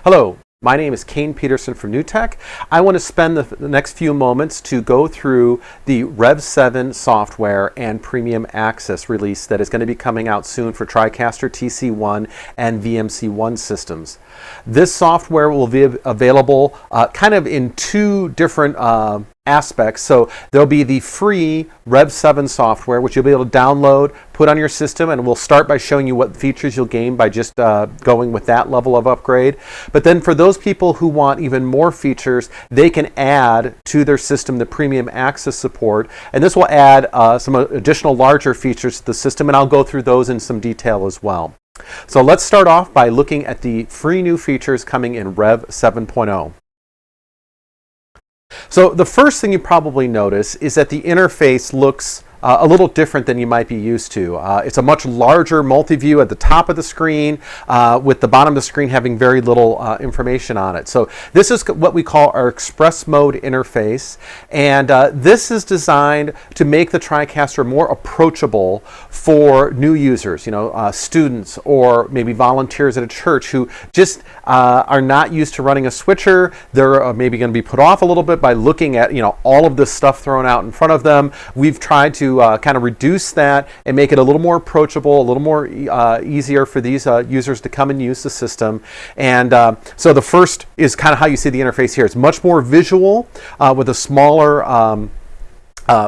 Hello, my name is Kane Peterson from NewTek. I want to spend the next few moments to go through the Rev7 software and Premium Access release that is going to be coming out soon for TriCaster TC1 and VMC1 systems. This software will be available kind of in two different aspects. So there'll be the free Rev7 software, which you'll be able to download, put on your system, and we'll start by showing you what features you'll gain by just going with that level of upgrade. But then for those people who want even more features, they can add to their system the Premium Access support, and this will add some additional larger features to the system, and I'll go through those in some detail as well. So let's start off by looking at the free new features coming in Rev 7.0. So the first thing you probably notice is that the interface looks a little different than you might be used to. It's a much larger multi-view at the top of the screen, with the bottom of the screen having very little information on it. So this is what we call our Express Mode interface, and this is designed to make the TriCaster more approachable for new users, students or maybe volunteers at a church who just are not used to running a switcher. They're maybe going to be put off a little bit by looking at all of this stuff thrown out in front of them. We've tried to kind of reduce that and make it a little more approachable, a little more easier for these users to come and use the system. And so the first is kind of how you see the interface here. It's much more visual with a smaller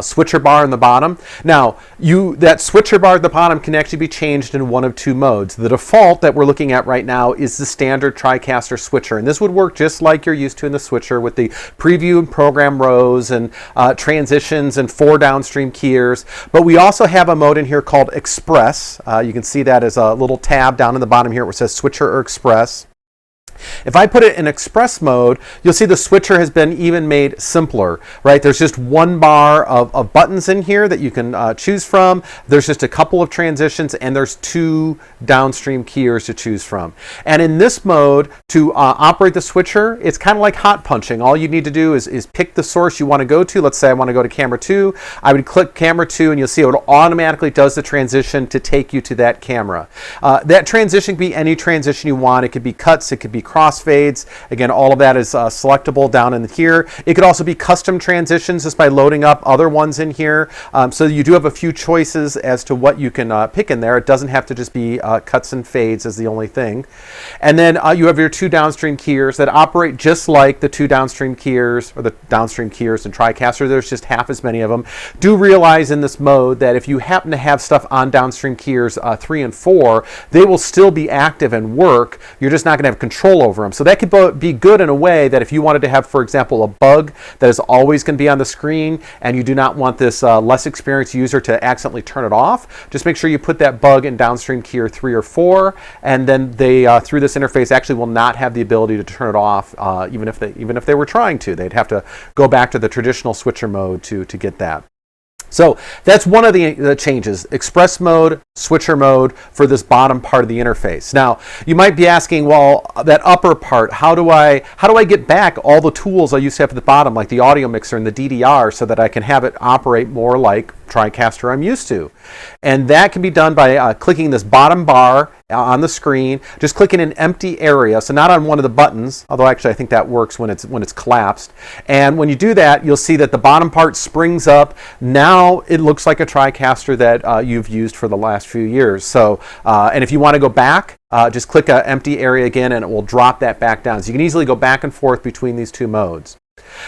switcher bar in the bottom. Now, that switcher bar at the bottom can actually be changed in one of two modes. The default that we're looking at right now is the standard TriCaster switcher, and this would work just like you're used to in the switcher with the preview and program rows and transitions and 4 downstream keyers. But we also have a mode in here called Express. You can see that as a little tab down in the bottom here where it says Switcher or Express. If I put it in Express mode, you'll see the switcher has been even made simpler, right? There's just one bar of buttons in here that you can choose from. There's just a couple of transitions, and there's 2 downstream keyers to choose from. And in this mode, to operate the switcher, it's kind of like hot punching. All you need to do is pick the source you want to go to. Let's say I want to go to camera 2. I would click camera 2, and you'll see it automatically does the transition to take you to that camera. That transition can be any transition you want. It could be cuts, it could be crossfades. Again, all of that is selectable down in here. It could also be custom transitions just by loading up other ones in here. So you do have a few choices as to what you can pick in there. It doesn't have to just be cuts and fades as the only thing. And then you have your 2 downstream keyers that operate just like the 2 downstream keyers or the downstream keyers in TriCaster. There's just half as many of them. Do realize in this mode that if you happen to have stuff on downstream keyers 3 and 4, they will still be active and work. You're just not going to have control over them. So that could be good in a way that if you wanted to have, for example, a bug that is always going to be on the screen and you do not want this less experienced user to accidentally turn it off, just make sure you put that bug in downstream keyer 3 or 4, and then they through this interface actually will not have the ability to turn it off even if they were trying to. They'd have to go back to the traditional switcher mode to get that. So that's one of the changes, Express mode, switcher mode for this bottom part of the interface. Now, you might be asking, well, that upper part, how do I get back all the tools I used to have at the bottom, like the audio mixer and the DDR, so that I can have it operate more like TriCaster I'm used to? And that can be done by clicking this bottom bar on the screen, just click in an empty area, so not on one of the buttons, although actually I think that works when it's collapsed. And when you do that, you'll see that the bottom part springs up. Now it looks like a TriCaster that you've used for the last few years. So, and if you want to go back, just click an empty area again and it will drop that back down. So you can easily go back and forth between these 2 modes.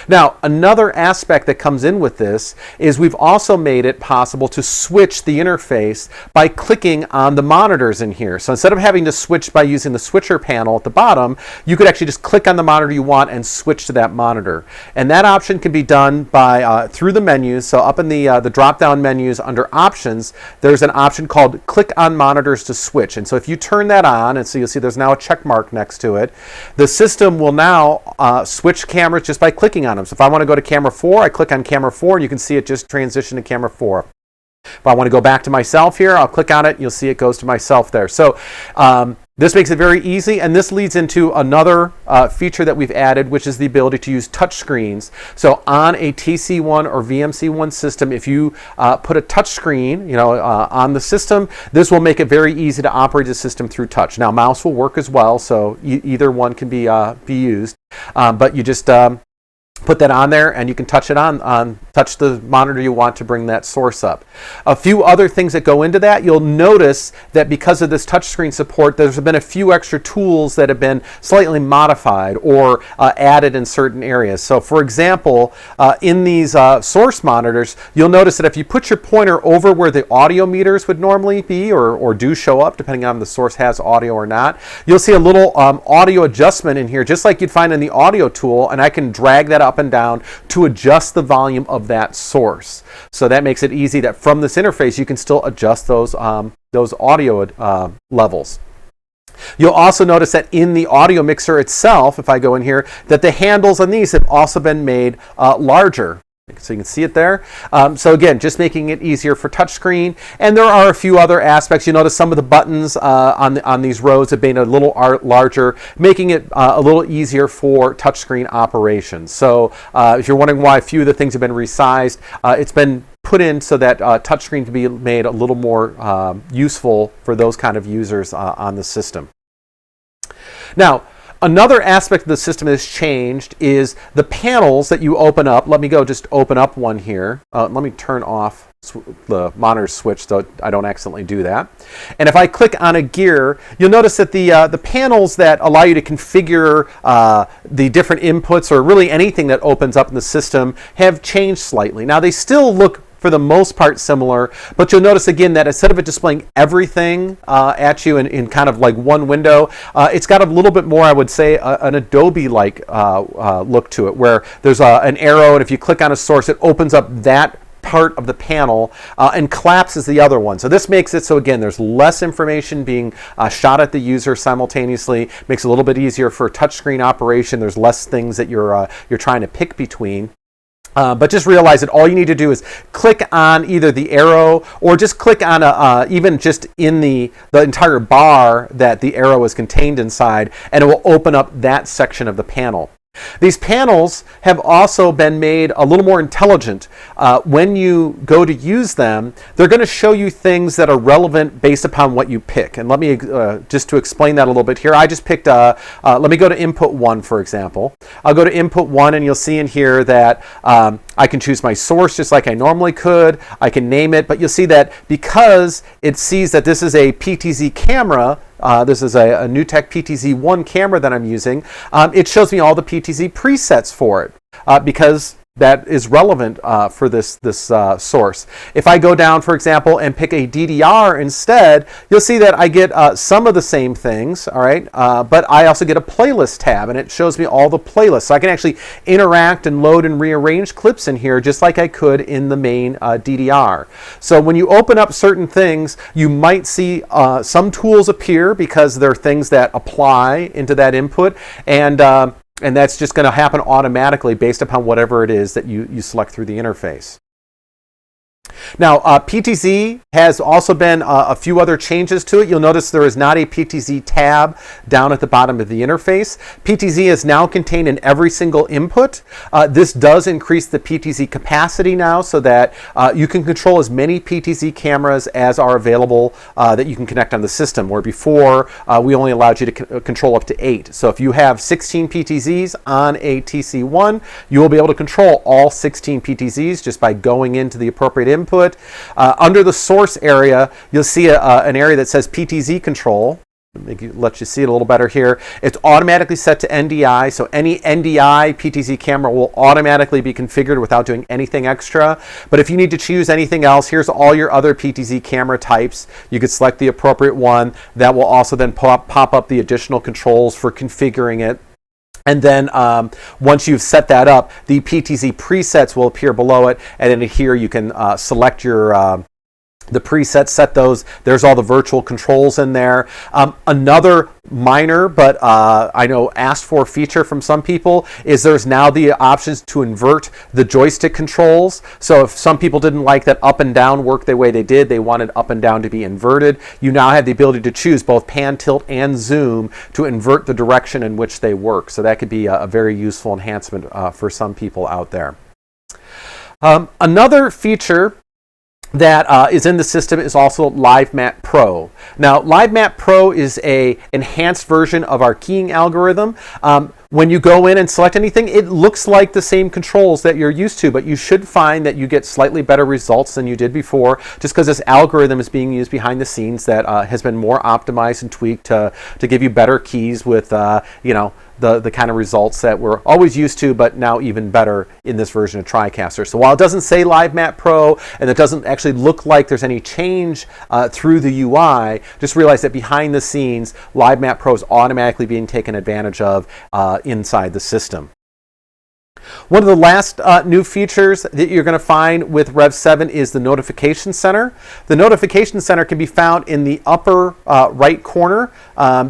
Now, another aspect that comes in with this is we've also made it possible to switch the interface by clicking on the monitors in here. So instead of having to switch by using the switcher panel at the bottom, you could actually just click on the monitor you want and switch to that monitor. And that option can be done by through the menus. So up in the drop-down menus under Options, there's an option called Click on Monitors to Switch. And so if you turn that on, and so you'll see there's now a check mark next to it, the system will now switch cameras just by clicking on them. So if I want to go to camera 4, I click on camera 4, and you can see it just transition to camera 4. If I want to go back to myself here, I'll click on it, and you'll see it goes to myself there. So This makes it very easy, and this leads into another feature that we've added, which is the ability to use touch screens. So on a TC1 or VMC1 system, if you put a touch screen, on the system, this will make it very easy to operate the system through touch. Now, mouse will work as well, so either one can be used, but you just put that on there, and you can touch it touch the monitor you want to bring that source up. A few other things that go into that, you'll notice that because of this touchscreen support, there's been a few extra tools that have been slightly modified or added in certain areas. So for example, in these source monitors, you'll notice that if you put your pointer over where the audio meters would normally be or do show up, depending on if the source has audio or not, you'll see a little audio adjustment in here, just like you'd find in the audio tool, and I can drag that up and down to adjust the volume of that source. So that makes it easy that from this interface you can still adjust those audio levels. You'll also notice that in the audio mixer itself, if I go in here, that the handles on these have also been made larger. So you can see it there. So again, just making it easier for touchscreen. And there are a few other aspects. You notice some of the buttons on these rows have been a little larger, making it a little easier for touchscreen operations. So if you're wondering why a few of the things have been resized, it's been put in so that touchscreen can be made a little more useful for those kind of users on the system. Now, another aspect of the system that has changed is the panels that you open up. Let me go just open up one here. Let me turn off the monitor switch so I don't accidentally do that. And if I click on a gear, you'll notice that the panels that allow you to configure the different inputs or really anything that opens up in the system have changed slightly. Now they still look for the most part similar, but you'll notice again that instead of it displaying everything at you in kind of like one window, it's got a little bit more, I would say, an Adobe-like look to it, where there's an arrow, and if you click on a source, it opens up that part of the panel and collapses the other one. So this makes it so, again, there's less information being shot at the user simultaneously, makes it a little bit easier for touchscreen operation. There's less things that you're trying to pick between. But just realize that all you need to do is click on either the arrow or just click on even just in the entire bar that the arrow is contained inside, and it will open up that section of the panel. These panels have also been made a little more intelligent. When you go to use them, they're going to show you things that are relevant based upon what you pick. And let me, just to explain that a little bit here, I just picked, let me go to input 1, for example. I'll go to input 1, and you'll see in here that I can choose my source just like I normally could. I can name it, but you'll see that because it sees that this is a PTZ camera, this is a NewTek PTZ1 camera that I'm using, it shows me all the PTZ presets for it because that is relevant for this source. If I go down, for example, and pick a DDR instead, you'll see that I get some of the same things, all right, but I also get a playlist tab, and it shows me all the playlists. So I can actually interact and load and rearrange clips in here just like I could in the main DDR. So when you open up certain things, you might see some tools appear because they're things that apply into that input, and that's just going to happen automatically based upon whatever it is that you select through the interface. Now, PTZ has also been a few other changes to it. You'll notice there is not a PTZ tab down at the bottom of the interface. PTZ is now contained in every single input. This does increase the PTZ capacity now so that you can control as many PTZ cameras as are available that you can connect on the system, where before we only allowed you to control up to 8. So if you have 16 PTZs on a TC1, you will be able to control all 16 PTZs just by going into the appropriate input. Under the source area, you'll see an area that says Ptz Control. Let you see it a little better here. It's automatically set to NDI, so any NDI PTZ camera will automatically be configured without doing anything extra. But if you need to choose anything else, here's all your other PTZ camera types. You could select the appropriate one. That will also then pop up the additional controls for configuring it. And then once you've set that up, the PTZ presets will appear below it, and then here you can select your the presets, set those. There's all the virtual controls in there. Another minor, but I know asked for feature from some people is there's now the options to invert the joystick controls. So if some people didn't like that up and down work the way they did, they wanted up and down to be inverted, you now have the ability to choose both pan, tilt, and zoom to invert the direction in which they work. So that could be a very useful enhancement for some people out there. Another feature that is in the system is also Live Map Pro. Now, Live Map Pro is a enhanced version of our keying algorithm. When you go in and select anything, it looks like the same controls that you're used to, but you should find that you get slightly better results than you did before, just because this algorithm is being used behind the scenes that has been more optimized and tweaked to give you better keys with, the kind of results that we're always used to, but now even better in this version of TriCaster. So while it doesn't say Live Map Pro, and it doesn't actually look like there's any change through the UI, just realize that behind the scenes, Live Map Pro is automatically being taken advantage of inside the system. One of the last new features that you're going to find with Rev7 is the Notification Center. The Notification Center can be found in the upper right corner.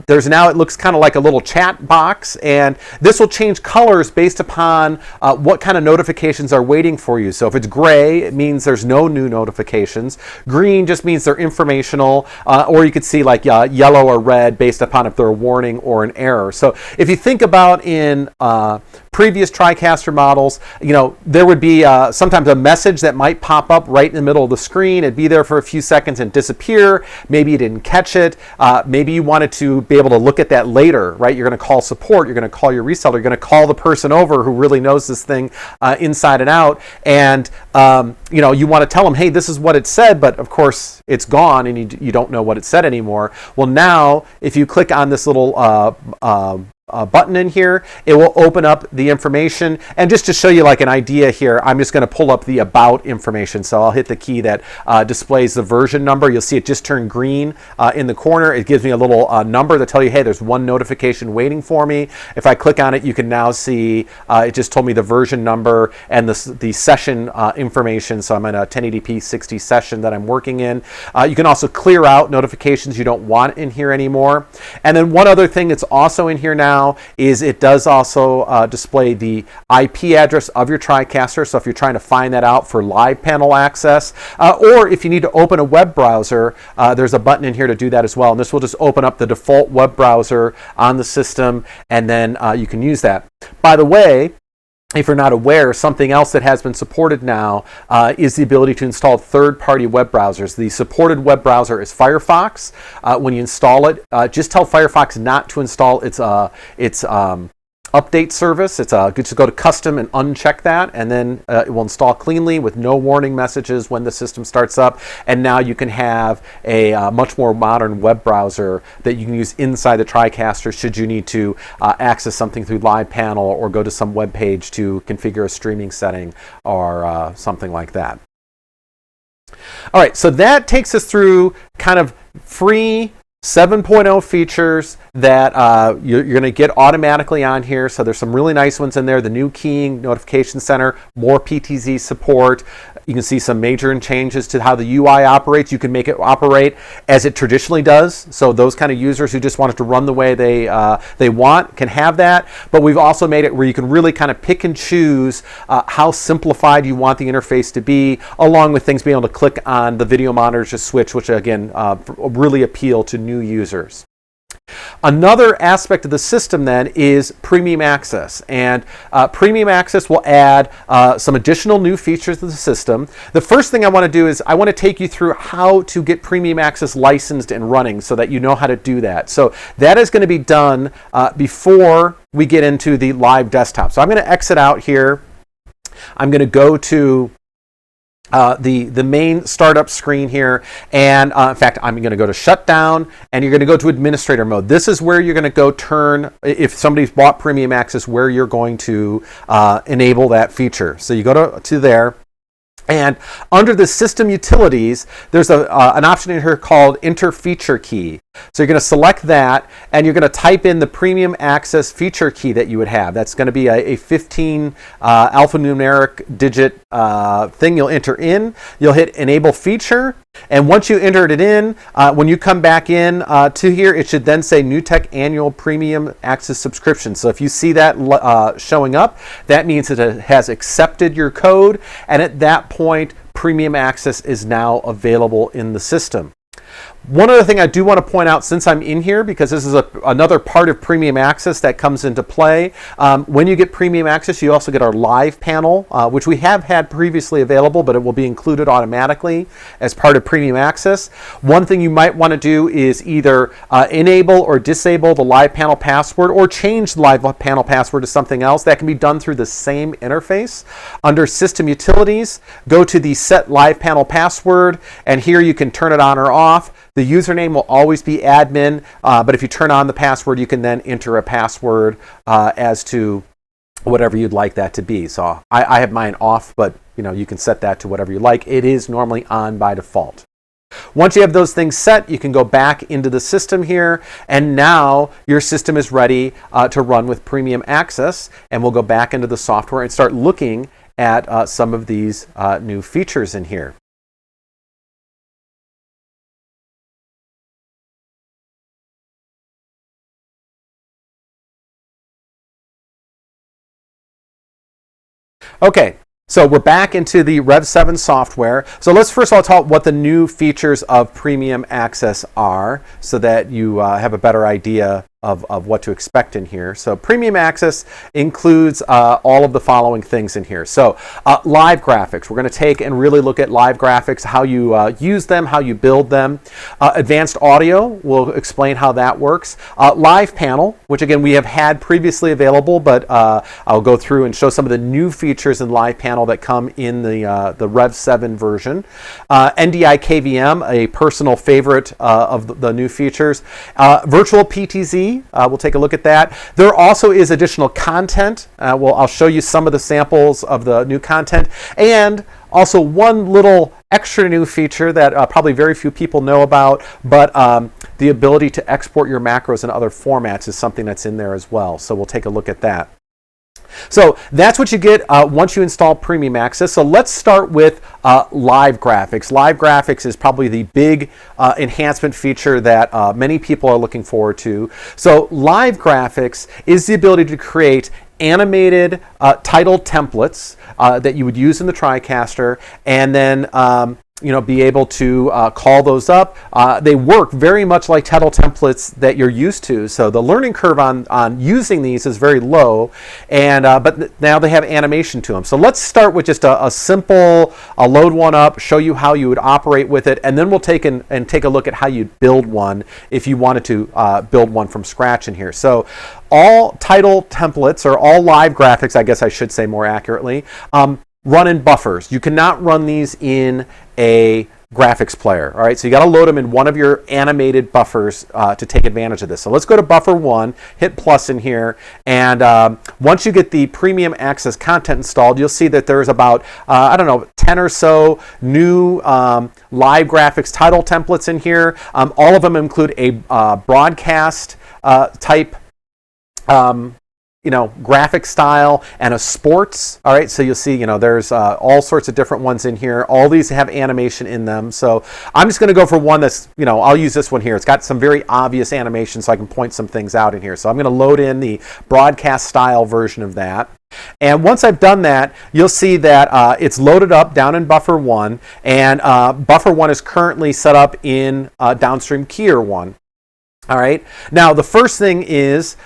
There's now, it looks kind of like a little chat box, and this will change colors based upon what kind of notifications are waiting for you. So if it's gray, it means there's no new notifications. Green just means they're informational, or you could see like yellow or red based upon if they're a warning or an error. So if you think about in previous TriCaster models, there would be sometimes a message that might pop up right in the middle of the screen. It'd be there for a few seconds and disappear. Maybe you didn't catch it. Maybe you wanted to be able to look at that later, right? You're going to call support. You're going to call your reseller. You're going to call the person over who really knows this thing inside and out. And, you want to tell them, hey, this is what it said, but of course it's gone and you don't know what it said anymore. Well, now if you click on this little button in here, it will open up the information. And just to show you like an idea here, I'm just going to pull up the about information. So I'll hit the key that displays the version number. You'll see it just turned green in the corner. It gives me a little number to tell you, hey, there's one notification waiting for me. If I click on it, you can now see it just told me the version number and the session information. So I'm in a 1080p 60 session that I'm working in. You can also clear out notifications you don't want in here anymore. And then one other thing that's also in here now is it does also display the IP address of your TriCaster. So if you're trying to find that out for live panel access, or if you need to open a web browser, there's a button in here to do that as well. And this will just open up the default web browser on the system, and then you can use that. By the way, if you're not aware, something else that has been supported now is the ability to install third-party web browsers. The supported web browser is Firefox. When you install it, just tell Firefox not to install its update service. It's good to go to custom and uncheck that, and then it will install cleanly with no warning messages when the system starts up. And now you can have a much more modern web browser that you can use inside the TriCaster should you need to access something through Live Panel or go to some web page to configure a streaming setting or something like that. All right, so that takes us through kind of free 7.0 features that you're going to get automatically on here. So there's some really nice ones in there. The new keying notification center, more PTZ support. You can see some major changes to how the UI operates. You can make it operate as it traditionally does. So those kind of users who just want it to run the way they want can have that. But we've also made it where you can really kind of pick and choose how simplified you want the interface to be, along with things being able to click on the video monitors to switch, which again really appeal to new users. Another aspect of the system then is Premium Access, and Premium Access will add some additional new features to the system. The first thing I want to do is I want to take you through how to get Premium Access licensed and running so that you know how to do that. So that is going to be done before we get into the live desktop. So I'm going to exit out here. I'm going to go to the main startup screen here, and in fact I'm going to go to shutdown, and you're going to go to administrator mode. This is where you're going to go turn, if somebody's bought Premium Access, where you're going to enable that feature. So you go to there, and under the system utilities there's an option in here called enter feature key. So you're going to select that, and you're going to type in the premium access feature key that you would have. That's going to be a 15 alphanumeric digit thing you'll enter in. You'll hit enable feature, and once you entered it in, when you come back in to here, it should then say NewTek annual premium access subscription. So if you see that showing up, that means that it has accepted your code, and at that point, premium access is now available in the system. One other thing I do want to point out, since I'm in here, because this is another part of premium access that comes into play. When you get premium access, you also get our live panel, which we have had previously available, but it will be included automatically as part of premium access. One thing you might want to do is either enable or disable the live panel password, or change the live panel password to something else. That can be done through the same interface. Under System Utilities, go to the Set Live Panel Password, and here you can turn it on or off. The username will always be admin, but if you turn on the password, you can then enter a password as to whatever you'd like that to be. So I have mine off, but you can set that to whatever you like. It is normally on by default. Once you have those things set, you can go back into the system here, and now your system is ready to run with premium access. And we'll go back into the software and start looking at some of these new features in here. Okay, so we're back into the Rev7 software. So let's first of all talk what the new features of premium access are, so that you have a better idea of what to expect in here. So premium access includes all of the following things in here. So live graphics. We're going to take and really look at live graphics, how you use them, how you build them. Advanced audio, we'll explain how that works. Live panel, which again we have had previously available, but I'll go through and show some of the new features in live panel that come in the Rev7 version. NDI KVM, a personal favorite of the new features. Virtual PTZ, we'll take a look at that. There also is additional content. I'll show you some of the samples of the new content, and also one little extra new feature that probably very few people know about, but the ability to export your macros in other formats is something that's in there as well. So we'll take a look at that. So that's what you get once you install Premium Access. So let's start with live graphics. Live graphics is probably the big enhancement feature that many people are looking forward to. So live graphics is the ability to create animated title templates that you would use in the TriCaster, and then be able to call those up. They work very much like title templates that you're used to. So the learning curve on using these is very low, and but now they have animation to them. So let's start with just a simple, I'll load one up, show you how you would operate with it, and then we'll take a look at how you'd build one if you wanted to build one from scratch in here. So all title templates, or all live graphics, I guess I should say more accurately, run in buffers. You cannot run these in a graphics player. All right, so you got to load them in one of your animated buffers to take advantage of this. So let's go to buffer 1, hit plus in here, and once you get the Premium Access content installed, you'll see that there's about 10 or so new live graphics title templates in here. All of them include a broadcast type graphic style and a sports. All right, so you'll see, there's all sorts of different ones in here. All these have animation in them. So I'm just going to go for one that's, I'll use this one here. It's got some very obvious animation, so I can point some things out in here. So I'm going to load in the broadcast style version of that. And once I've done that, you'll see that it's loaded up down in buffer 1, and buffer 1 is currently set up in Downstream Keyer 1. All right, now the first thing is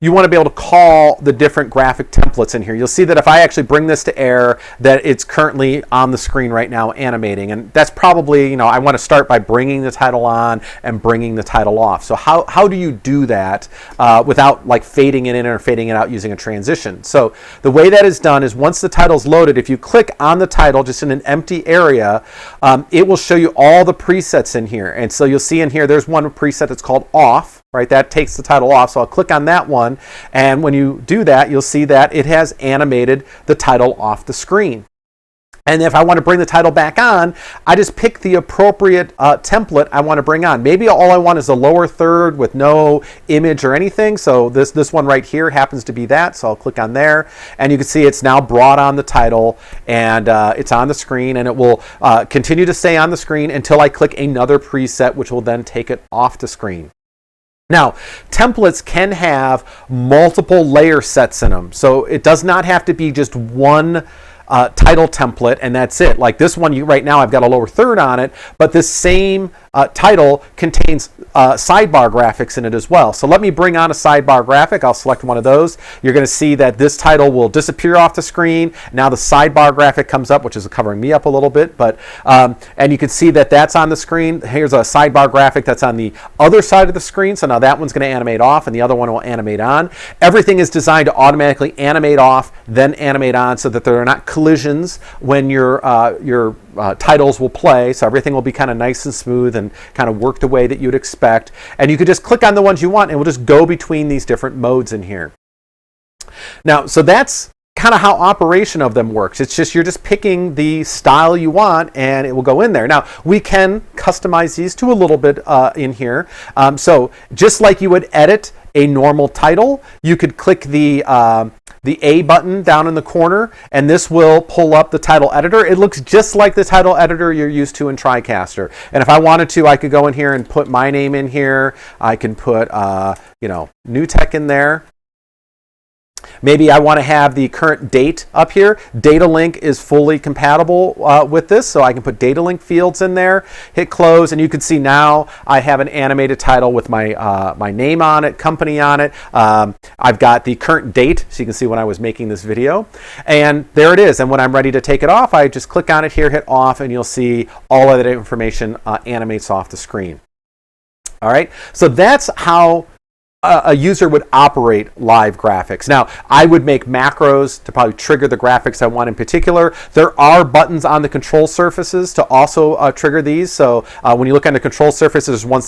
you want to be able to call the different graphic templates in here. You'll see that if I actually bring this to air, that it's currently on the screen right now animating. And that's probably, I want to start by bringing the title on and bringing the title off. So how do you do that without like fading it in or fading it out using a transition? So the way that is done is once the title's loaded, if you click on the title just in an empty area, it will show you all the presets in here. And so you'll see in here, there's one preset that's called off. Right, that takes the title off, so I'll click on that one, and when you do that, you'll see that it has animated the title off the screen. And if I want to bring the title back on, I just pick the appropriate template I want to bring on. Maybe all I want is a lower third with no image or anything. So this one right here happens to be that. So I'll click on there, and you can see it's now brought on the title, and it's on the screen, and it will continue to stay on the screen until I click another preset, which will then take it off the screen. Now, templates can have multiple layer sets in them. So it does not have to be just one title template and that's it. Like this one, right now I've got a lower third on it, but this same title contains sidebar graphics in it as well. So let me bring on a sidebar graphic. I'll select one of those. You're going to see that this title will disappear off the screen. Now the sidebar graphic comes up, which is covering me up a little bit, but and you can see that that's on the screen. Here's a sidebar graphic that's on the other side of the screen. So now that one's going to animate off and the other one will animate on. Everything is designed to automatically animate off, then animate on, so that there are not collisions when your titles will play. So everything will be kind of nice and smooth and kind of work the way that you'd expect. And you could just click on the ones you want and we'll just go between these different modes in here. Now, so that's kind of how operation of them works. It's just, you're just picking the style you want and it will go in there. Now, we can customize these to a little bit in here. So just like you would edit a normal title, you could click the A button down in the corner, and this will pull up the title editor. It looks just like the title editor you're used to in TriCaster. And if I wanted to, I could go in here and put my name in here. I can put, New Tech in there. Maybe I want to have the current date up here. Datalink is fully compatible with this, so I can put Datalink fields in there, hit close, and you can see now I have an animated title with my, my name on it, company on it. I've got the current date, so you can see when I was making this video. And there it is. And when I'm ready to take it off, I just click on it here, hit off, and you'll see all of that information animates off the screen. All right, so that's how a user would operate live graphics. Now, I would make macros to probably trigger the graphics I want in particular. There are buttons on the control surfaces to also trigger these. So when you look on the control surfaces, there's one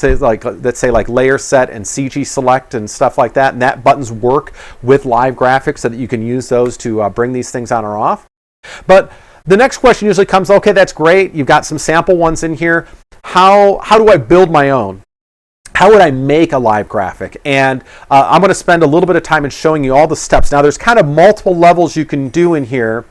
let's say like layer set and CG select and stuff like that. And that buttons work with live graphics so that you can use those to bring these things on or off. But the next question usually comes, okay, that's great. You've got some sample ones in here. How do I build my own? How would I make a live graphic? And I'm going to spend a little bit of time in showing you all the steps. Now, there's kind of multiple levels you can do in here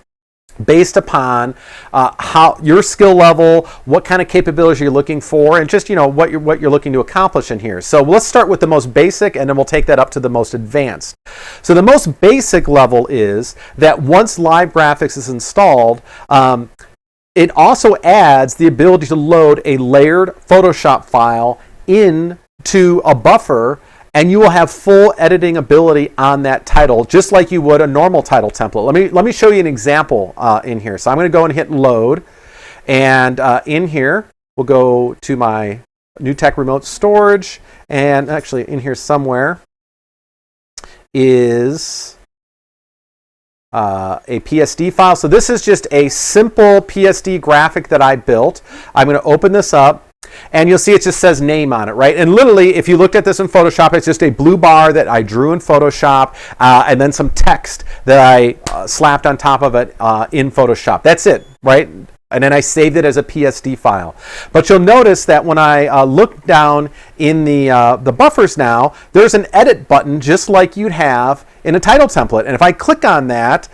based upon how your skill level, what kind of capabilities you're looking for, and just what you're looking to accomplish in here. So let's start with the most basic, and then we'll take that up to the most advanced. So the most basic level is that once live graphics is installed, it also adds the ability to load a layered Photoshop file into a buffer, and you will have full editing ability on that title, just like you would a normal title template. Let me show you an example in here. So I'm going to go and hit load, and in here we'll go to my New Tech remote storage, and actually in here somewhere is a PSD file. So this is just a simple PSD graphic that I built. I'm going to open this up. And you'll see it just says name on it, right? And literally, if you looked at this in Photoshop, it's just a blue bar that I drew in Photoshop and then some text that I slapped on top of it in Photoshop. That's it, right? And then I saved it as a PSD file. But you'll notice that when I look down in the buffers now, there's an edit button just like you'd have in a title template. And if I click on that,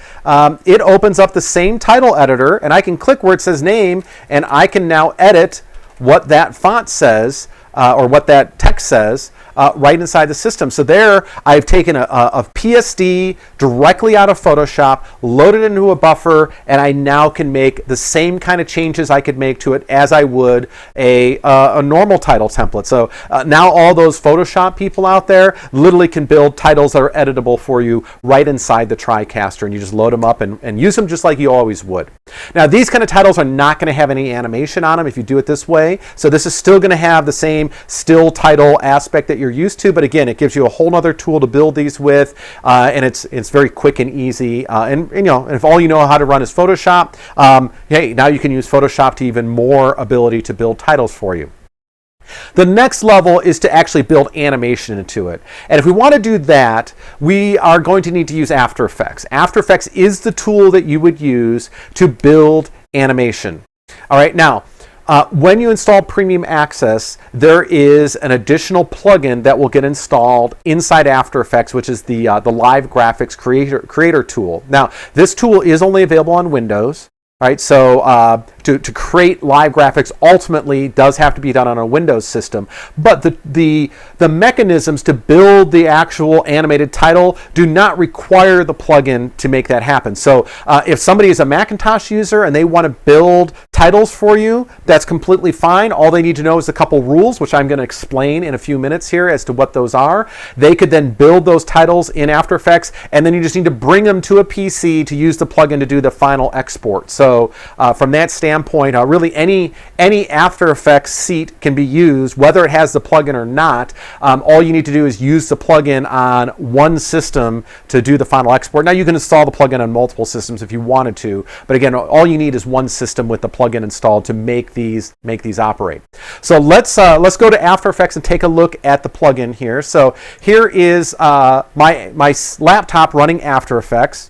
it opens up the same title editor, and I can click where it says name, and I can now edit what that font says or what that text says right inside the system. So there I've taken a PSD directly out of Photoshop, loaded into a buffer, and I now can make the same kind of changes I could make to it as I would a normal title template. So now all those Photoshop people out there literally can build titles that are editable for you right inside the TriCaster, and you just load them up and use them just like you always would. Now, these kind of titles are not going to have any animation on them if you do it this way. So this is still going to have the same still title aspect that you're used to, but again, it gives you a whole other tool to build these with, and it's very quick and easy. And if all you know how to run is Photoshop, hey, now you can use Photoshop to even more ability to build titles for you. The next level is to actually build animation into it. And if we want to do that, we are going to need to use After Effects. After Effects is the tool that you would use to build animation. All right, now, when you install Premium Access, there is an additional plugin that will get installed inside After Effects, which is the Live Graphics Creator tool. Now, this tool is only available on Windows. Right, so to create live graphics ultimately does have to be done on a Windows system, but the mechanisms to build the actual animated title do not require the plugin to make that happen. So if somebody is a Macintosh user and they want to build titles for you, that's completely fine. All they need to know is a couple rules, which I'm going to explain in a few minutes here as to what those are. They could then build those titles in After Effects, and then you just need to bring them to a PC to use the plugin to do the final export. So from that standpoint, really any After Effects seat can be used, whether it has the plugin or not. All you need to do is use the plugin on one system to do the final export. Now you can install the plugin on multiple systems if you wanted to, but again, all you need is one system with the plugin installed to make these operate. So let's go to After Effects and take a look at the plugin here. So here is my laptop running After Effects.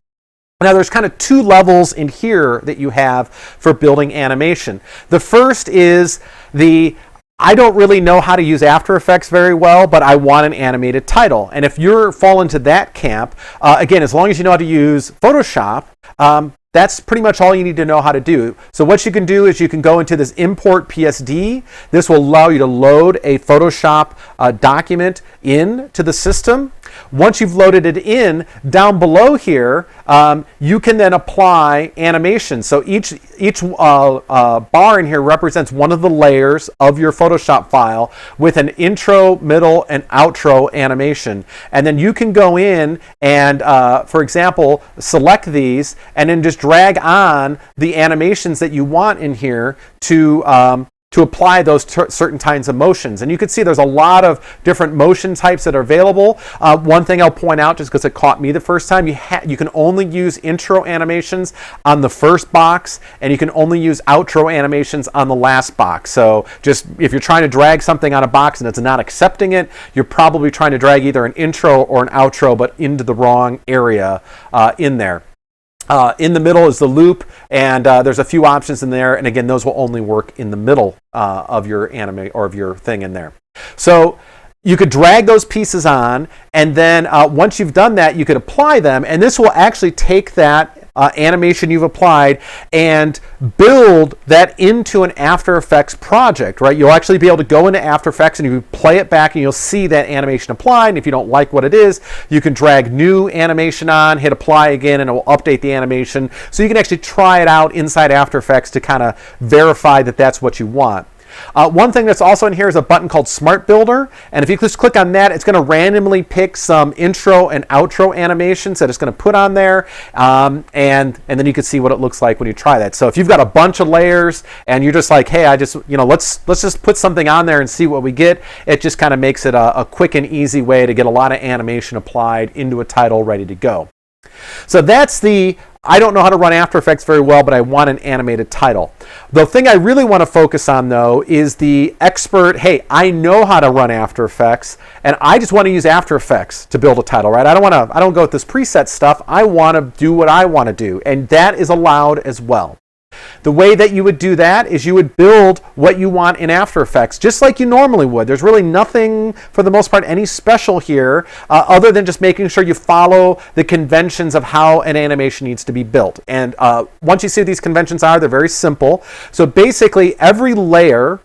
Now there's kind of two levels in here that you have for building animation. The first is I don't really know how to use After Effects very well, but I want an animated title. And if you fall into that camp, again, as long as you know how to use Photoshop, that's pretty much all you need to know how to do. So what you can do is you can go into this import PSD. This will allow you to load a Photoshop document into the system. Once you've loaded it in, down below here, you can then apply animation. So each bar in here represents one of the layers of your Photoshop file with an intro, middle, and outro animation. And then you can go in and, for example, select these and then just drag on the animations that you want in here to apply those certain kinds of motions. And you can see there's a lot of different motion types that are available. One thing I'll point out, just because it caught me the first time, you can only use intro animations on the first box, and you can only use outro animations on the last box. So just if you're trying to drag something on a box and it's not accepting it, you're probably trying to drag either an intro or an outro, but into the wrong area in there. In the middle is the loop, and there's a few options in there, and again, those will only work in the middle of your anime or of your thing in there. So you could drag those pieces on, and then once you've done that, you could apply them, and this will actually take that animation you've applied and build that into an After Effects project, right? You'll actually be able to go into After Effects and you play it back and you'll see that animation applied. And if you don't like what it is, you can drag new animation on, hit apply again, and it will update the animation. So you can actually try it out inside After Effects to kind of verify that that's what you want. One thing that's also in here is a button called Smart Builder, and if you just click on that, it's going to randomly pick some intro and outro animations that it's going to put on there, and then you can see what it looks like when you try that. So if you've got a bunch of layers and you're just like, hey, let's just put something on there and see what we get, it just kind of makes it a quick and easy way to get a lot of animation applied into a title ready to go. So that's I don't know how to run After Effects very well, but I want an animated title. The thing I really want to focus on, though, is the expert, hey, I know how to run After Effects, and I just want to use After Effects to build a title, right? I don't go with this preset stuff. I want to do what I want to do, and that is allowed as well. The way that you would do that is you would build what you want in After Effects, just like you normally would. There's really nothing, for the most part, any special here, other than just making sure you follow the conventions of how an animation needs to be built. And once you see what these conventions are, they're very simple. So basically, every layer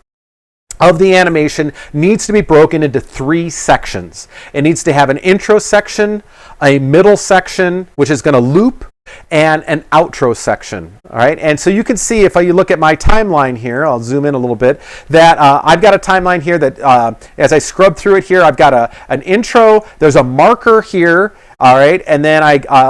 of the animation needs to be broken into 3 sections. It needs to have an intro section, a middle section, which is going to loop, and an outro section. All right, and so you can see if you look at my timeline here, I'll zoom in a little bit, that I've got a timeline here that as I scrub through it here, I've got an intro, there's a marker here, all right, and then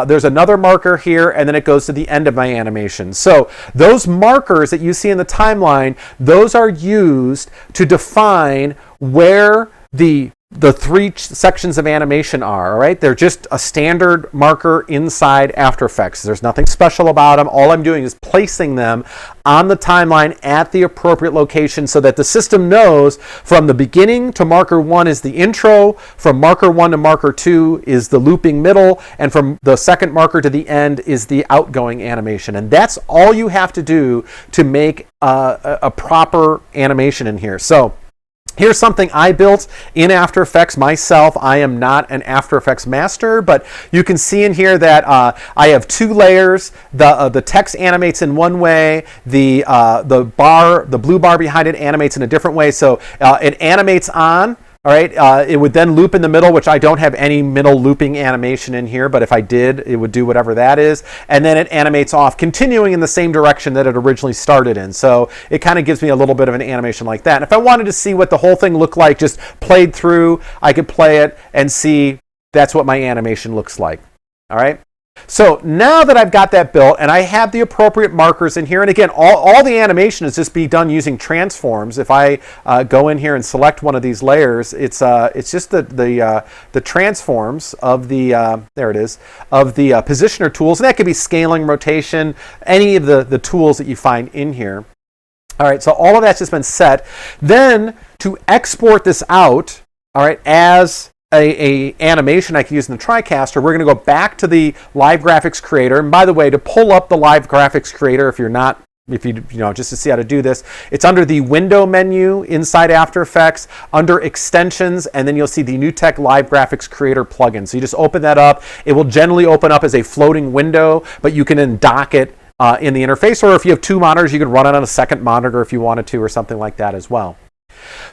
there's another marker here, and then it goes to the end of my animation. So those markers that you see in the timeline, those are used to define where the the three sections of animation are, all right? They're just a standard marker inside After Effects. There's nothing special about them. All I'm doing is placing them on the timeline at the appropriate location so that the system knows from the beginning to marker 1 is the intro, from marker 1 to marker 2 is the looping middle, and from the second marker to the end is the outgoing animation. And that's all you have to do to make a proper animation in here. So here's something I built in After Effects myself. I am not an After Effects master, but you can see in here that I have 2 layers. The text animates in one way. The blue bar behind it animates in a different way. So it animates on. All right, it would then loop in the middle, which I don't have any middle looping animation in here, but if I did, it would do whatever that is. And then it animates off, continuing in the same direction that it originally started in. So it kind of gives me a little bit of an animation like that. And if I wanted to see what the whole thing looked like, just played through, I could play it and see that's what my animation looks like. All right. So now that I've got that built and I have the appropriate markers in here, and again, all the animation is just be done using transforms. If I go in here and select one of these layers, it's just the transforms of the there it is, of the positioner tools, and that could be scaling, rotation, any of the tools that you find in here. All right, so all of that's just been set. Then to export this out, all right, as a animation I can use in the TriCaster, we're going to go back to the Live Graphics Creator. And by the way, to pull up the Live Graphics Creator, if you just to see how to do this, it's under the Window menu inside After Effects, under Extensions, and then you'll see the NewTek Live Graphics Creator plugin. So you just open that up. It will generally open up as a floating window, but you can then dock it in the interface, or if you have 2 monitors, you can run it on a second monitor if you wanted to, or something like that as well.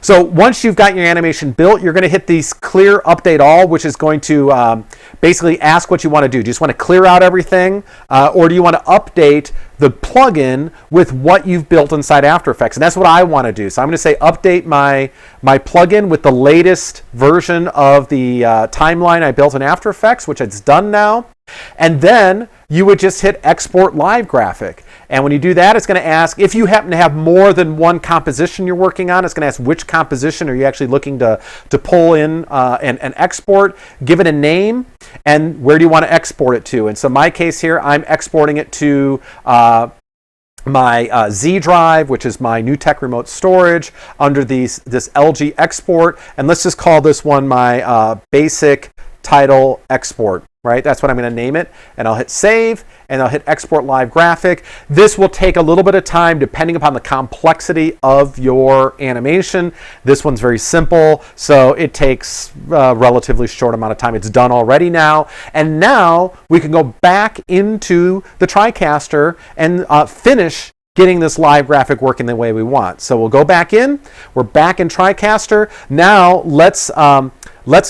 So once you've got your animation built, you're going to hit these clear update all, which is going to basically ask what you want to do. Do you just want to clear out everything, or do you want to update the plugin with what you've built inside After Effects? And that's what I want to do. So I'm going to say update my plugin with the latest version of the timeline I built in After Effects, which it's done now. And then you would just hit Export Live Graphic. And when you do that, it's going to ask, if you happen to have more than one composition you're working on, it's going to ask which composition are you actually looking to pull in and export, give it a name, and where do you want to export it to. And so in my case here, I'm exporting it to my Z drive, which is my NewTek remote storage, under this LG export. And let's just call this one my basic title export. Right, that's what I'm going to name it, and I'll hit save, and I'll hit export live graphic. This will take a little bit of time depending upon the complexity of your animation. This one's very simple, so it takes a relatively short amount of time. It's done already now, and now we can go back into the TriCaster and finish getting this live graphic working the way we want. So we'll go back in. We're back in TriCaster. Now let's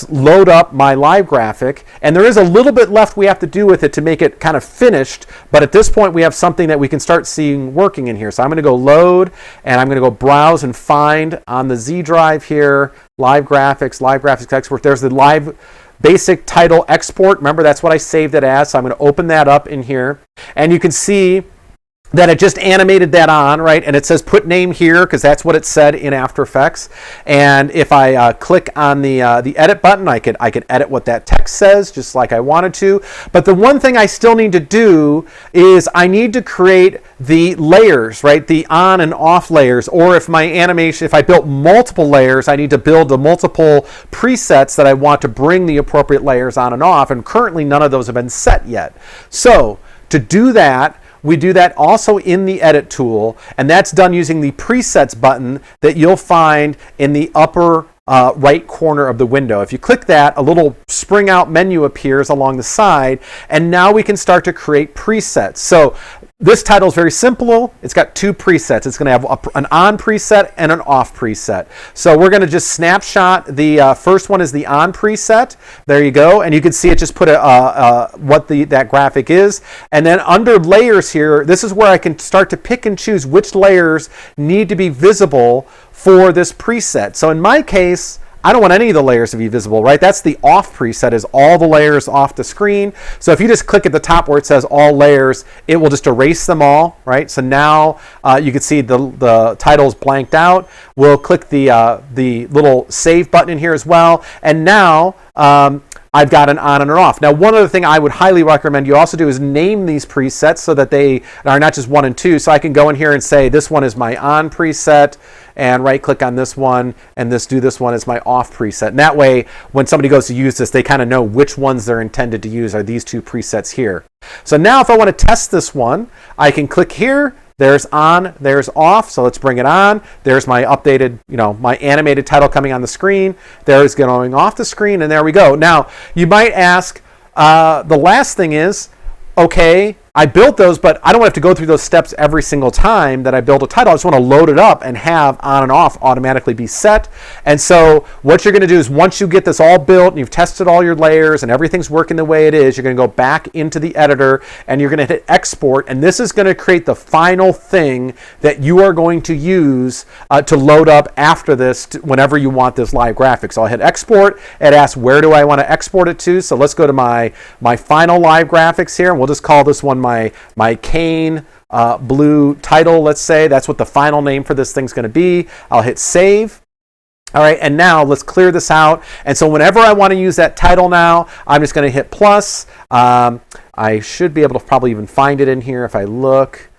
load up my live graphic, and there is a little bit left we have to do with it to make it kind of finished, but at this point we have something that we can start seeing working in here. So I'm going to go load, and I'm going to go browse and find on the Z drive here, live graphics export. There's the live basic title export. Remember, that's what I saved it as, so I'm going to open that up in here, and you can see that it just animated that on, right? And it says put name here because that's what it said in After Effects. And if I click on the edit button, I could edit what that text says just like I wanted to. But the one thing I still need to do is I need to create the layers, right? The on and off layers. Or if my animation, if I built multiple layers, I need to build the multiple presets that I want to bring the appropriate layers on and off. And currently none of those have been set yet. So to do that, we do that also in the Edit tool, and that's done using the Presets button that you'll find in the upper right corner of the window. If you click that, a little spring out menu appears along the side, and now we can start to create presets. So this title is very simple. It's got 2 presets. It's going to have an on preset and an off preset. So we're going to just snapshot the first one is the on preset. There you go. And you can see it just put what that graphic is. And then under layers here, this is where I can start to pick and choose which layers need to be visible for this preset. So in my case, I don't want any of the layers to be visible, right? That's the off preset, is all the layers off the screen. So if you just click at the top where it says all layers, it will just erase them all, right? So now you can see the title's blanked out. We'll click the little save button in here as well. And now I've got an on and an off. Now, one other thing I would highly recommend you also do is name these presets so that they are not just 1 and 2. So I can go in here and say this one is my on preset, and right click on this one and do this one as my off preset. And that way, when somebody goes to use this, they kind of know which ones they're intended to use are these 2 presets here. So now if I want to test this one, I can click here. There's on, there's off. So let's bring it on. There's my updated, my animated title coming on the screen. There's going off the screen, and there we go. Now, you might ask, the last thing is, okay, I built those, but I don't have to go through those steps every single time that I build a title. I just want to load it up and have on and off automatically be set. And so what you're going to do is once you get this all built and you've tested all your layers and everything's working the way it is, you're going to go back into the editor and you're going to hit export. And this is going to create the final thing that you are going to use to load up after this whenever you want this live graphic. So I'll hit export. It asks where do I want to export it to. So let's go to my final live graphics here, and we'll just call this one my cane blue title, let's say. That's what the final name for this thing's going to be. I'll hit save. All right, and now let's clear this out. And so whenever I want to use that title now, I'm just going to hit plus. I should be able to probably even find it in here if I look.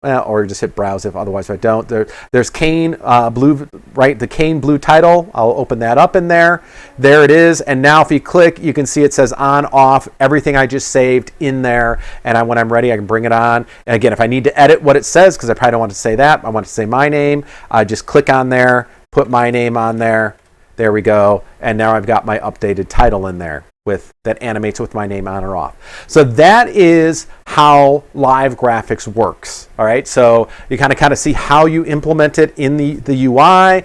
Or just hit browse if otherwise I don't. There's cane blue, right? The cane blue title. I'll open that up in there. There it is. And now if you click, you can see it says on, off, everything I just saved in there. And when I'm ready, I can bring it on. And again, if I need to edit what it says, because I probably don't want to say that, I want to say my name, I just click on there, put my name on there. There we go. And now I've got my updated title in there that animates with my name on or off. So that is how live graphics works. All right, so you kind of see how you implement it in the UI,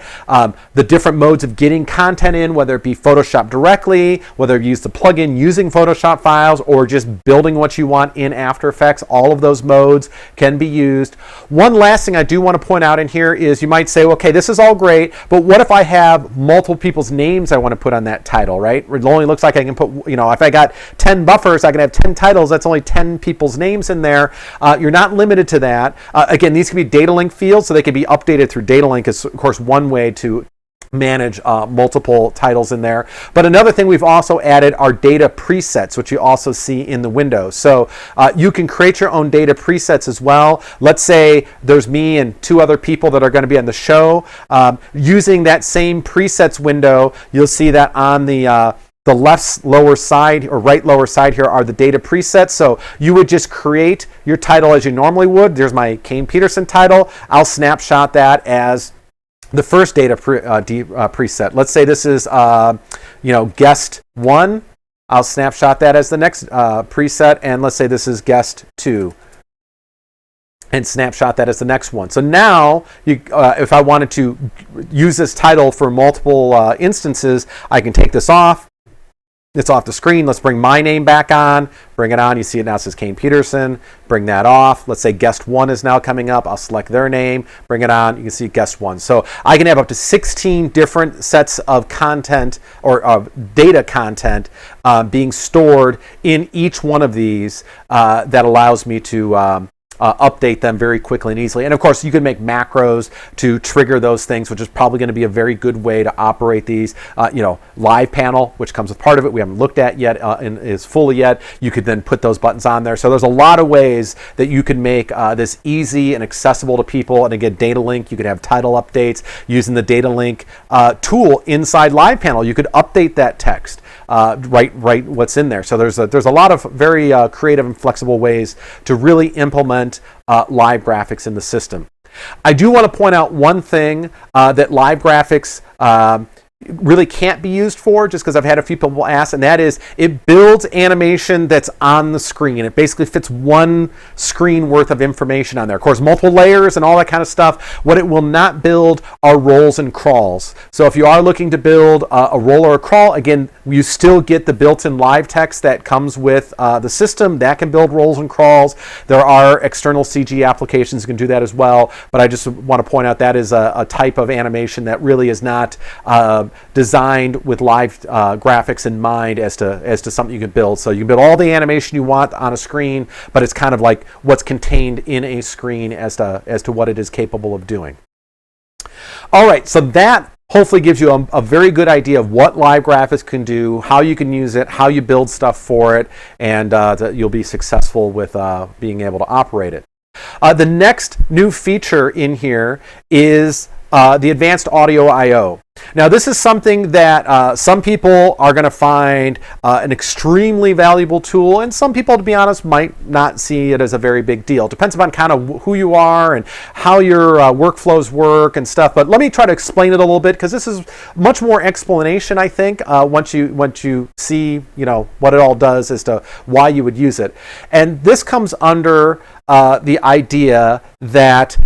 the different modes of getting content in, whether it be Photoshop directly, whether you use the plugin using Photoshop files, or just building what you want in After Effects. All of those modes can be used. One last thing I do want to point out in here is you might say, okay, this is all great, but what if I have multiple people's names I want to put on that title, right? It only looks like I can put, if I got 10 buffers, I can have 10 titles. That's only 10 people's names in there. You're not limited to that. Again, these can be Datalink fields, so they can be updated through Datalink is, of course, one way to manage multiple titles in there. But another thing we've also added are data presets, which you also see in the window. So you can create your own data presets as well. Let's say there's me and 2 other people that are going to be on the show. Using that same presets window, you'll see that on the left lower side or right lower side here are the data presets. So you would just create your title as you normally would. There's my Kane Peterson title. I'll snapshot that as the first data preset. Let's say this is guest 1. I'll snapshot that as the next preset, and let's say this is guest 2. And snapshot that as the next one. So now, if I wanted to use this title for multiple instances, I can take this off. It's off the screen. Let's bring my name back on. Bring it on. You see it now says Kane Peterson. Bring that off. Let's say guest 1 is now coming up. I'll select their name. Bring it on. You can see guest 1. So I can have up to 16 different sets of content or of data content being stored in each one of these that allows me to update them very quickly and easily. And of course, you can make macros to trigger those things, which is probably going to be a very good way to operate these. Live panel, which comes with part of it, we haven't looked at yet and is fully yet. You could then put those buttons on there. So there's a lot of ways that you can make this easy and accessible to people. And again, Datalink, you could have title updates using the Datalink tool inside Live Panel. You could update that text. Write what's in there. So there's a lot of very creative and flexible ways to really implement live graphics in the system. I do want to point out one thing that live graphics really can't be used for, just because I've had a few people ask, and that is it builds animation that's on the screen. It basically fits one screen worth of information on there. Of course, multiple layers and all that kind of stuff. What it will not build are rolls and crawls. So if you are looking to build a roll or a crawl, again, You still get the built-in live text that comes with the system that can build rolls and crawls. There are external CG applications that can do that as well, but I just want to point out that is a type of animation that really is not designed with live graphics in mind as to something you can build. So you can build all the animation you want on a screen, but it's kind of like what's contained in a screen as to what it is capable of doing. All right, so that hopefully gives you a very good idea of what live graphics can do, how you can use it, how you build stuff for it, and that you'll be successful with being able to operate it. The next new feature in here is the advanced audio I/O. Now, this is something that some people are going to find an extremely valuable tool, and some people, to be honest, might not see it as a very big deal. It depends upon kind of who you are and how your workflows work and stuff. But let me try to explain it a little bit, because this is much more explanation, I think, once you see what it all does as to why you would use it. And this comes under the idea that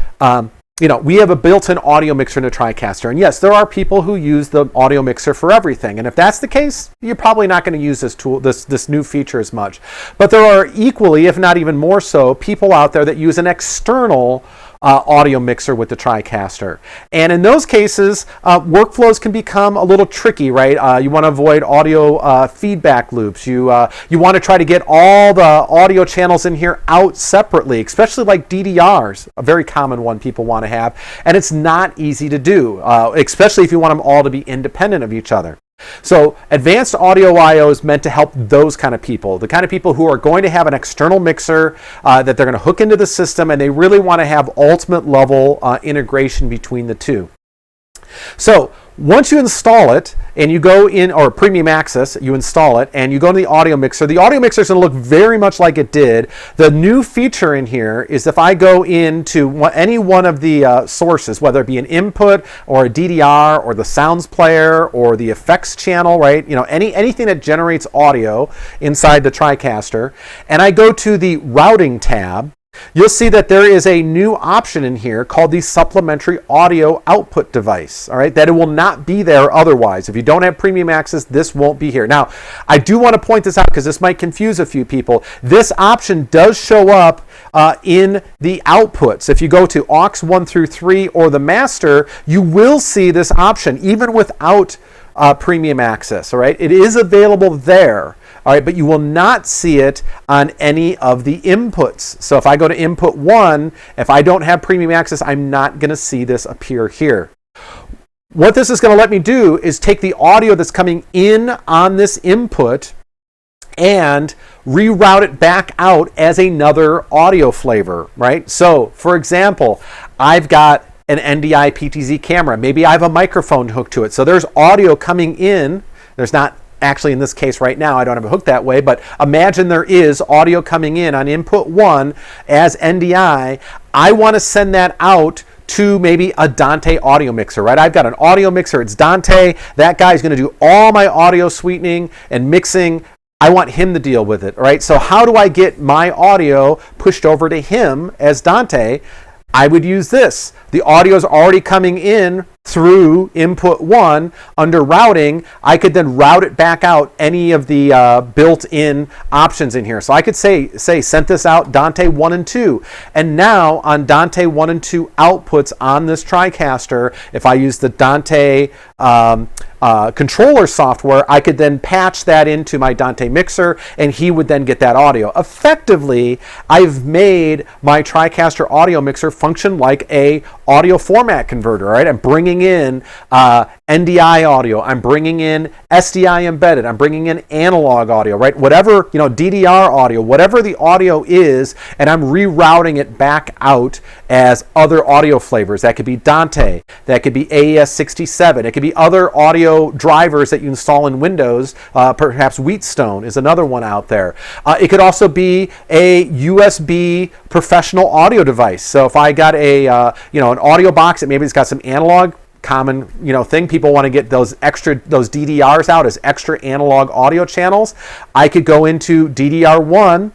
we have a built-in audio mixer in the TriCaster. And yes, there are people who use the audio mixer for everything. And if that's the case, you're probably not going to use this tool, this new feature as much. But there are equally, if not even more so, people out there that use an external audio mixer with the TriCaster. And in those cases, workflows can become a little tricky, right? You want to avoid audio feedback loops. You want to try to get all the audio channels in here out separately, especially like DDRs, a very common one people want to have. And it's not easy to do, especially if you want them all to be independent of each other. So advanced audio I/O is meant to help those kind of people, the kind of people who are going to have an external mixer that they're going to hook into the system, and they really want to have ultimate level integration between the two. So once you install it and you go in, or Premium Access, you install it and you go to the audio mixer is going to look very much like it did. The new feature in here is if I go into any one of the sources, whether it be an input or a DDR or the sounds player or the effects channel, right? Anything that generates audio inside the TriCaster, and I go to the routing tab, you'll see that there is a new option in here called the Supplementary Audio Output Device, all right, that it will not be there otherwise. If you don't have Premium Access, this won't be here. Now, I do want to point this out because this might confuse a few people. This option does show up in the outputs. If you go to aux 1 through 3 or the master, you will see this option even without Premium Access, all right? It is available there. All right, but you will not see it on any of the inputs. So if I go to input 1, if I don't have Premium Access, I'm not going to see this appear here. What this is going to let me do is take the audio that's coming in on this input and reroute it back out as another audio flavor, right? So, for example, I've got an NDI PTZ camera. Maybe I have a microphone hooked to it. So there's audio coming in. There's not actually, in this case right now, I don't have it hooked that way, but imagine there is audio coming in on input 1 as NDI. I want to send that out to maybe a Dante audio mixer, right? I've got an audio mixer, it's Dante. That guy's going to do all my audio sweetening and mixing. I want him to deal with it, right? So how do I get my audio pushed over to him as Dante? I would use this. The audio is already coming in through input 1 under routing. I could then route it back out any of the built-in options in here. So I could say sent this out Dante 1 and 2. And now on Dante 1 and 2 outputs on this TriCaster, if I use the Dante controller software, I could then patch that into my Dante mixer and he would then get that audio. Effectively, I've made my TriCaster audio mixer function like a audio format converter, right? I'm bringing in NDI audio, I'm bringing in SDI embedded, I'm bringing in analog audio, right? Whatever, DDR audio, whatever the audio is, and I'm rerouting it back out as other audio flavors. That could be Dante, that could be AES67, it could be other audio drivers that you install in Windows, perhaps Wheatstone is another one out there. It could also be a USB professional audio device. So if I got an audio box that maybe it's got some analog, common thing, people want to get those DDRs out as extra analog audio channels. I could go into DDR1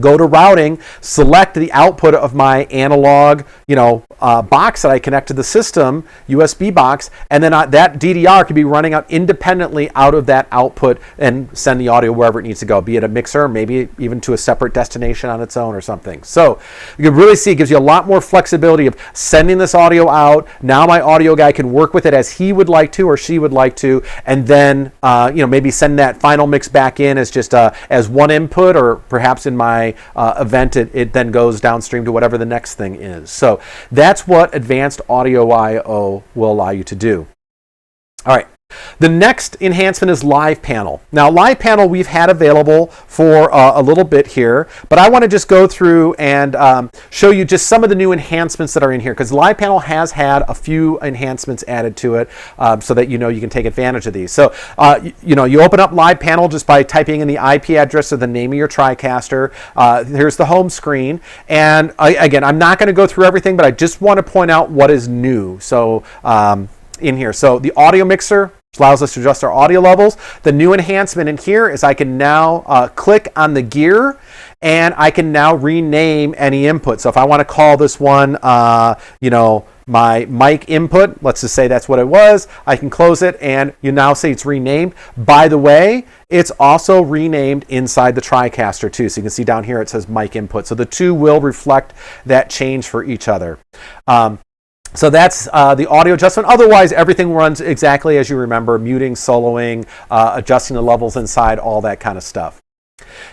Go to routing, select the output of my analog, box that I connect to the system, USB box, and then that DDR can be running out independently out of that output and send the audio wherever it needs to go, be it a mixer, maybe even to a separate destination on its own or something. So you can really see it gives you a lot more flexibility of sending this audio out. Now my audio guy can work with it as he would like to or she would like to, and then maybe send that final mix back in as just as one input, or perhaps in my event it then goes downstream to whatever the next thing is. So that's what Advanced Audio I/O will allow you to do. All right. The next enhancement is Live Panel. Now, Live Panel we've had available for a little bit here, but I want to just go through and show you just some of the new enhancements that are in here, because Live Panel has had a few enhancements added to it so that you can take advantage of these. So, you open up Live Panel just by typing in the IP address or the name of your TriCaster. Here's the home screen. And again, I'm not going to go through everything, but I just want to point out what is new. So, in here. So the audio mixer allows us to adjust our audio levels. The new enhancement in here is I can now click on the gear and I can now rename any input. So if I want to call this one, my mic input, let's just say that's what it was, I can close it and you now see it's renamed. By the way, it's also renamed inside the TriCaster too. So you can see down here it says mic input. So the two will reflect that change for each other. So that's the audio adjustment. Otherwise, everything runs exactly as you remember, muting, soloing, adjusting the levels inside, all that kind of stuff.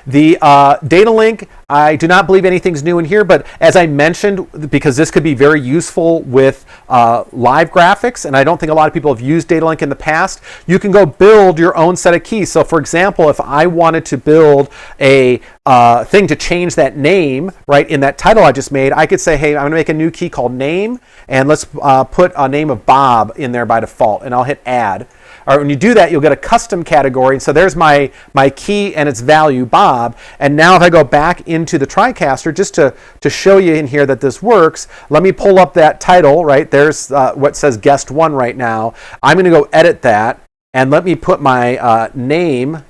The Datalink, I do not believe anything's new in here, but as I mentioned, because this could be very useful with live graphics, and I don't think a lot of people have used Datalink in the past, you can go build your own set of keys. So for example, if I wanted to build a thing to change that name, right, in that title I just made, I could say, hey, I'm going to make a new key called name, and let's put a name of Bob in there by default, and I'll hit add. All right, when you do that, you'll get a custom category. And so there's my key and its value, Bob. And now if I go back into the TriCaster, just to show you in here that this works, let me pull up that title, right? There's what says guest 1 right now. I'm going to go edit that. And let me put my name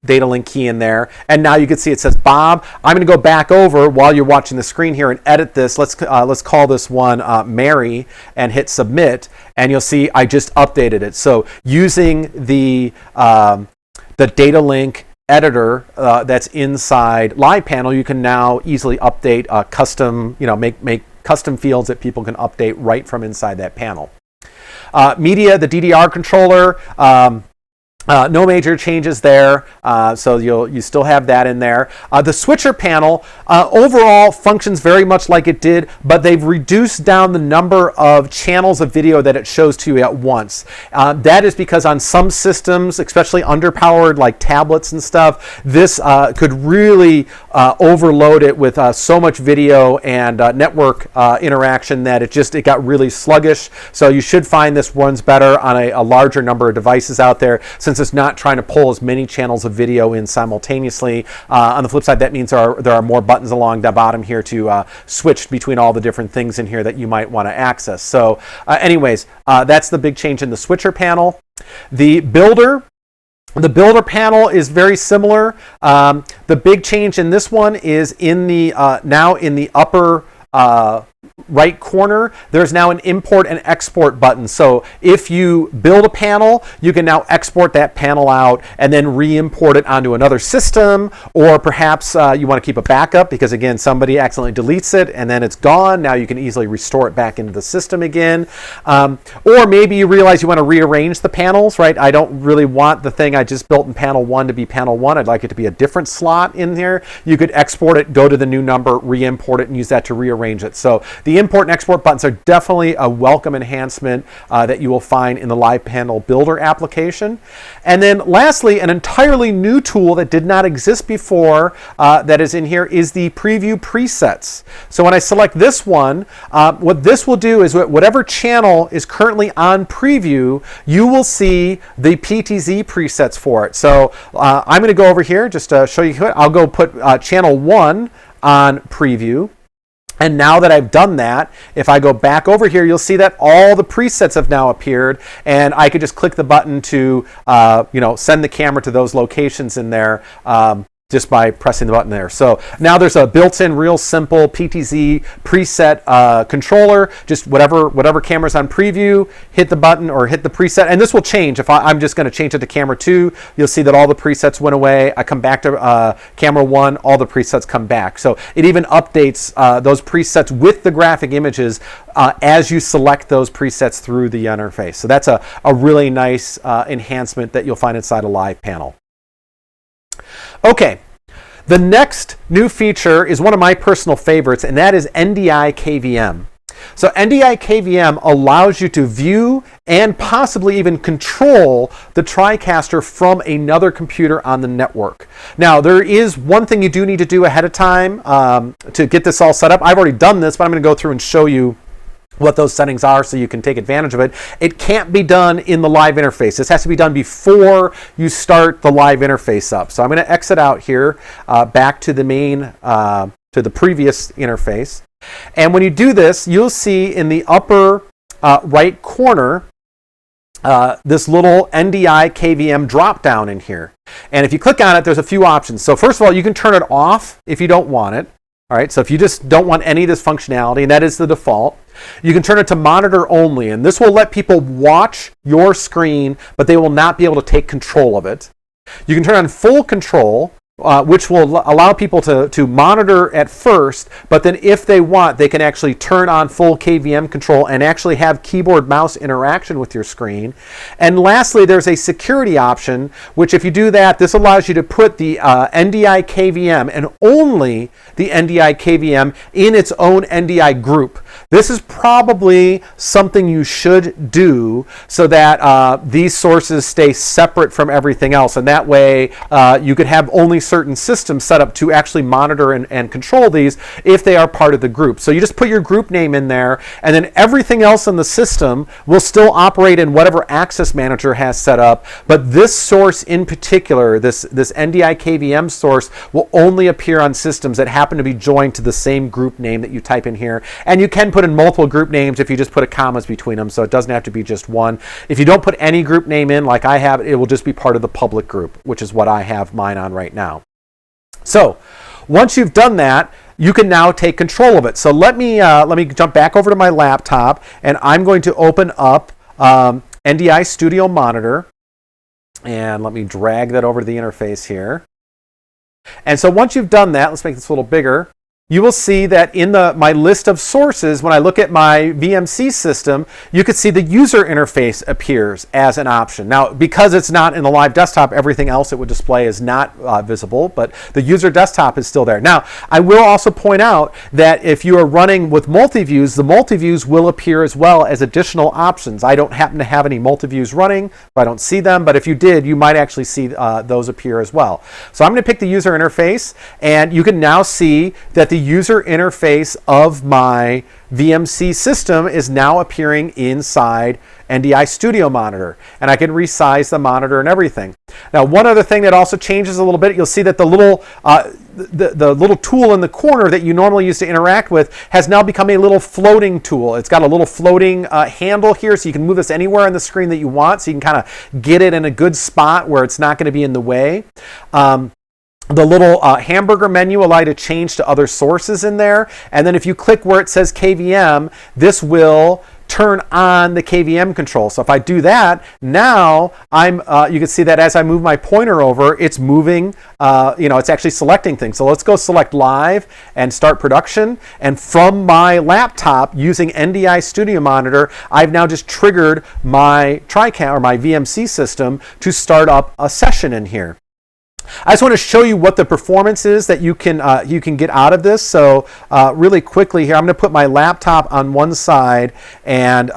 Datalink key in there, and now you can see it says Bob. I'm going to go back over while you're watching the screen here and edit this. Let's call this one Mary and hit submit, and you'll see I just updated it. So using the Datalink editor that's inside Live Panel, you can now easily update custom, make custom fields that people can update right from inside that panel. Media, the DDR controller. No major changes there, so you still have that in there. The switcher panel overall functions very much like it did, but they've reduced down the number of channels of video that it shows to you at once. That is because on some systems, especially underpowered like tablets and stuff, this could really overload it with so much video and network interaction that it got really sluggish. So you should find this runs better on a larger number of devices out there, since it's not trying to pull as many channels of video in simultaneously. On the flip side, that means there are more buttons along the bottom here to switch between all the different things in here that you might want to access. So anyways, that's the big change in the switcher panel. The builder panel is very similar. The big change in this one is in the now in the upper right corner, there's now an import and export button. So if you build a panel, you can now export that panel out and then re-import it onto another system, or perhaps you want to keep a backup because, again, somebody accidentally deletes it and then it's gone. Now you can easily restore it back into the system again. Or maybe you realize you want to rearrange the panels, right? I don't really want the thing I just built in panel 1 to be panel 1. I'd like it to be a different slot in here. You could export it, go to the new number, re-import it, and use that to rearrange it. So the import and export buttons are definitely a welcome enhancement that you will find in the Live Panel Builder application. And then lastly, an entirely new tool that did not exist before that is in here is the preview presets. So when I select this one, what this will do is whatever channel is currently on preview, you will see the PTZ presets for it. So I'm going to go over here just to show you. I'll go put channel 1 on preview. And now that I've done that, if I go back over here, you'll see that all the presets have now appeared, and I could just click the button to, send the camera to those locations in there. just by pressing the button there. So now there's a built-in real simple PTZ preset controller. Just whatever camera's on preview, hit the button or hit the preset. And this will change. If I'm just going to change it to camera 2, you'll see that all the presets went away. I come back to camera 1, all the presets come back. So it even updates those presets with the graphic images as you select those presets through the interface. So that's a really nice enhancement that you'll find inside a live panel. Okay, the next new feature is one of my personal favorites, and that is NDI KVM. So NDI KVM allows you to view and possibly even control the TriCaster from another computer on the network. Now, there is one thing you do need to do ahead of time to get this all set up. I've already done this, but I'm going to go through and show you what those settings are so you can take advantage of it. It can't be done in the live interface. This has to be done before you start the live interface up. So I'm going to exit out here back to the main, to the previous interface. And when you do this, you'll see in the upper right corner this little NDI KVM drop down in here. And if you click on it, there's a few options. So first of all, you can turn it off if you don't want it. All right, so if you just don't want any of this functionality, and that is the default, you can turn it to monitor only, and this will let people watch your screen, but they will not be able to take control of it. You can turn on full control, which will allow people to monitor at first, but then if they want, they can actually turn on full KVM control and actually have keyboard mouse interaction with your screen. And lastly, there's a security option, which if you do that, this allows you to put the NDI KVM and only the NDI KVM in its own NDI group. This is probably something you should do so that these sources stay separate from everything else, and that way you could have only certain systems set up to actually monitor and control these if they are part of the group. So you just put your group name in there, and then everything else in the system will still operate in whatever access manager has set up, but this source in particular, this NDI KVM source, will only appear on systems that happen to be joined to the same group name that you type in here. And you can put in multiple group names if you just put a commas between them, so it doesn't have to be just one. If you don't put any group name in like I have, it will just be part of the public group, which is what I have mine on right now. So once you've done that, you can now take control of it. So let me jump back over to my laptop, and I'm going to open up NDI Studio Monitor, and let me drag that over to the interface here. And so once you've done that, let's make this a little bigger. You will see that in my list of sources, when I look at my VMC system, you could see the user interface appears as an option. Now, because it's not in the live desktop, everything else it would display is not visible, but the user desktop is still there. Now, I will also point out that if you are running with multi-views, the multi-views will appear as well as additional options. I don't happen to have any multi-views running, so I don't see them, but if you did, you might actually see those appear as well. So I'm going to pick the user interface, and you can now see that the user interface of my VMC system is now appearing inside NDI Studio Monitor, and I can resize the monitor and everything. Now, one other thing that also changes a little bit, you'll see that the little the little tool in the corner that you normally use to interact with has now become a little floating tool. It's got a little floating handle here, so you can move this anywhere on the screen that you want, so you can kind of get it in a good spot where it's not going to be in the way. The little hamburger menu allows you to change to other sources in there. And then if you click where it says KVM, this will turn on the KVM control. So if I do that, now you can see that as I move my pointer over, it's moving, it's actually selecting things. So let's go select live and start production. And from my laptop using NDI Studio Monitor, I've now just triggered my TriCaster or my VMC system to start up a session in here. I just want to show you what the performance is that you can get out of this. So really quickly here, I'm going to put my laptop on one side and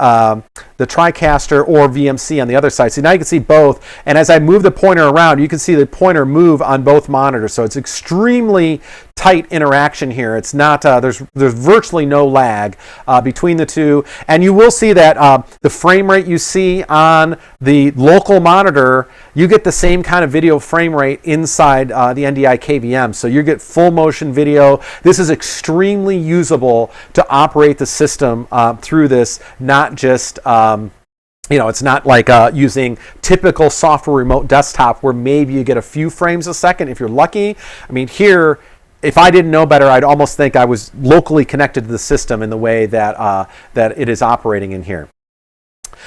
the TriCaster or VMC on the other side. So now you can see both. And as I move the pointer around, you can see the pointer move on both monitors. So it's extremely tight interaction here. It's not there's virtually no lag between the two. And you will see that the frame rate you see on the local monitor, you get the same kind of video frame rate inside the NDI KVM. So you get full motion video. This is extremely usable to operate the system through this, not just it's not like using typical software remote desktop where maybe you get a few frames a second if you're lucky. I mean, here, if I didn't know better, I'd almost think I was locally connected to the system in the way that that it is operating in here.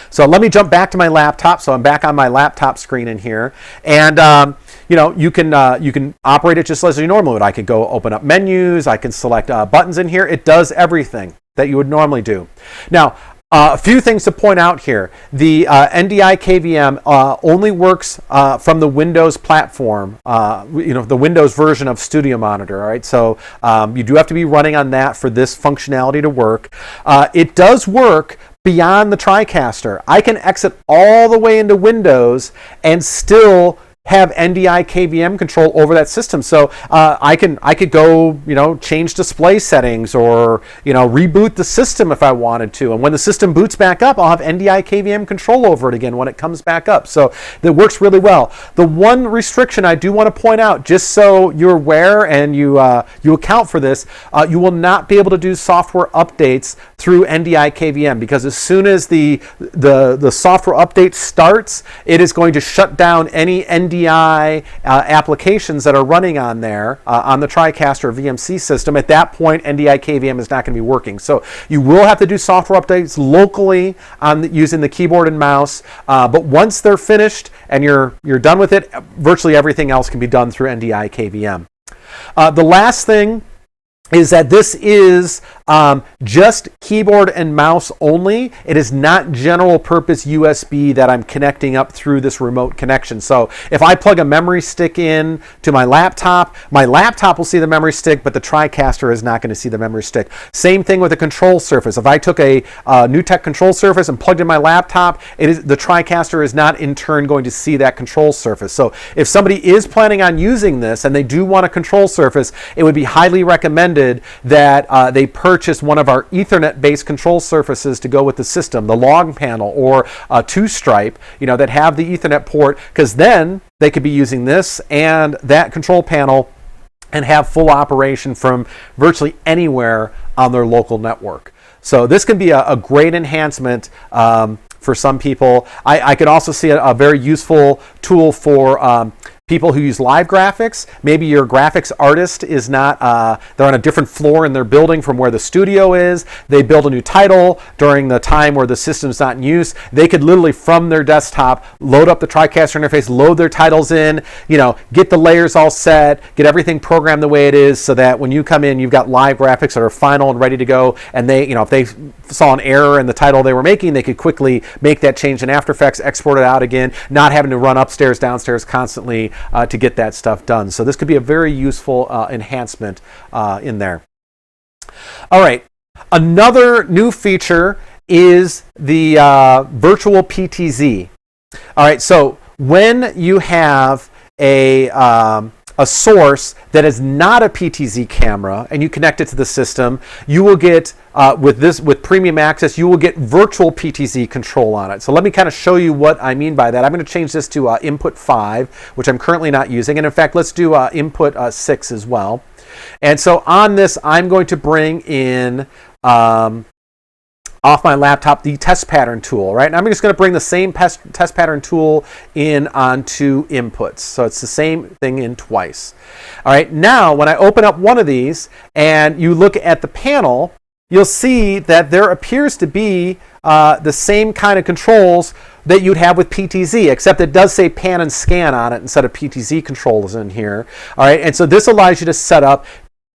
So let me jump back to my laptop. So I'm back on my laptop screen in here, and you can operate it just as you normally would. I could go open up menus. I can select buttons in here. It does everything that you would normally do. Now, a few things to point out here. The NDI KVM only works from the Windows platform, the Windows version of Studio Monitor. All right, so you do have to be running on that for this functionality to work. It does work beyond the TriCaster. I can exit all the way into Windows and still have NDI KVM control over that system. So I could go, change display settings or, reboot the system if I wanted to. And when the system boots back up, I'll have NDI KVM control over it again when it comes back up. So that works really well. The one restriction I do want to point out, just so you're aware and you account for this, you will not be able to do software updates through NDI KVM, because as soon as the software update starts, it is going to shut down any NDI applications that are running on there on the TriCaster VMC system. At that point, NDI KVM is not going to be working. So you will have to do software updates locally using the keyboard and mouse. But once they're finished and you're done with it, virtually everything else can be done through NDI KVM. The last thing is that this is just keyboard and mouse only. It is not general purpose USB that I'm connecting up through this remote connection. So if I plug a memory stick in to my laptop will see the memory stick, but the TriCaster is not going to see the memory stick. Same thing with the control surface. If I took a NewTek control surface and plugged in my laptop, the TriCaster is not in turn going to see that control surface. So if somebody is planning on using this and they do want a control surface, it would be highly recommended that they purchase one of our Ethernet-based control surfaces to go with the system, the long panel or a two-stripe, that have the Ethernet port, because then they could be using this and that control panel and have full operation from virtually anywhere on their local network. So this can be a great enhancement for some people. I could also see a very useful tool for people who use live graphics. Maybe your graphics artist is not, they're on a different floor in their building from where the studio is. They build a new title during the time where the system's not in use. They could literally from their desktop load up the TriCaster interface, load their titles in, get the layers all set, get everything programmed the way it is so that when you come in, you've got live graphics that are final and ready to go. And they, if they saw an error in the title they were making, they could quickly make that change in After Effects, export it out again, not having to run upstairs, downstairs constantly to get that stuff done. So this could be a very useful enhancement in there. All right, another new feature is the virtual PTZ. All right, so when you have a source that is not a PTZ camera and you connect it to the system, you will get with Premium Access, you will get virtual PTZ control on it. So let me kind of show you what I mean by that. I'm going to change this to input 5, which I'm currently not using. And in fact, let's do input 6 as well. And so on this, I'm going to bring in off my laptop the test pattern tool, right? And I'm just going to bring the same test pattern tool in onto inputs. So it's the same thing in twice. All right, now when I open up one of these and you look at the panel, you'll see that there appears to be the same kind of controls that you'd have with PTZ, except it does say pan and scan on it instead of PTZ controls in here. All right, and so this allows you to set up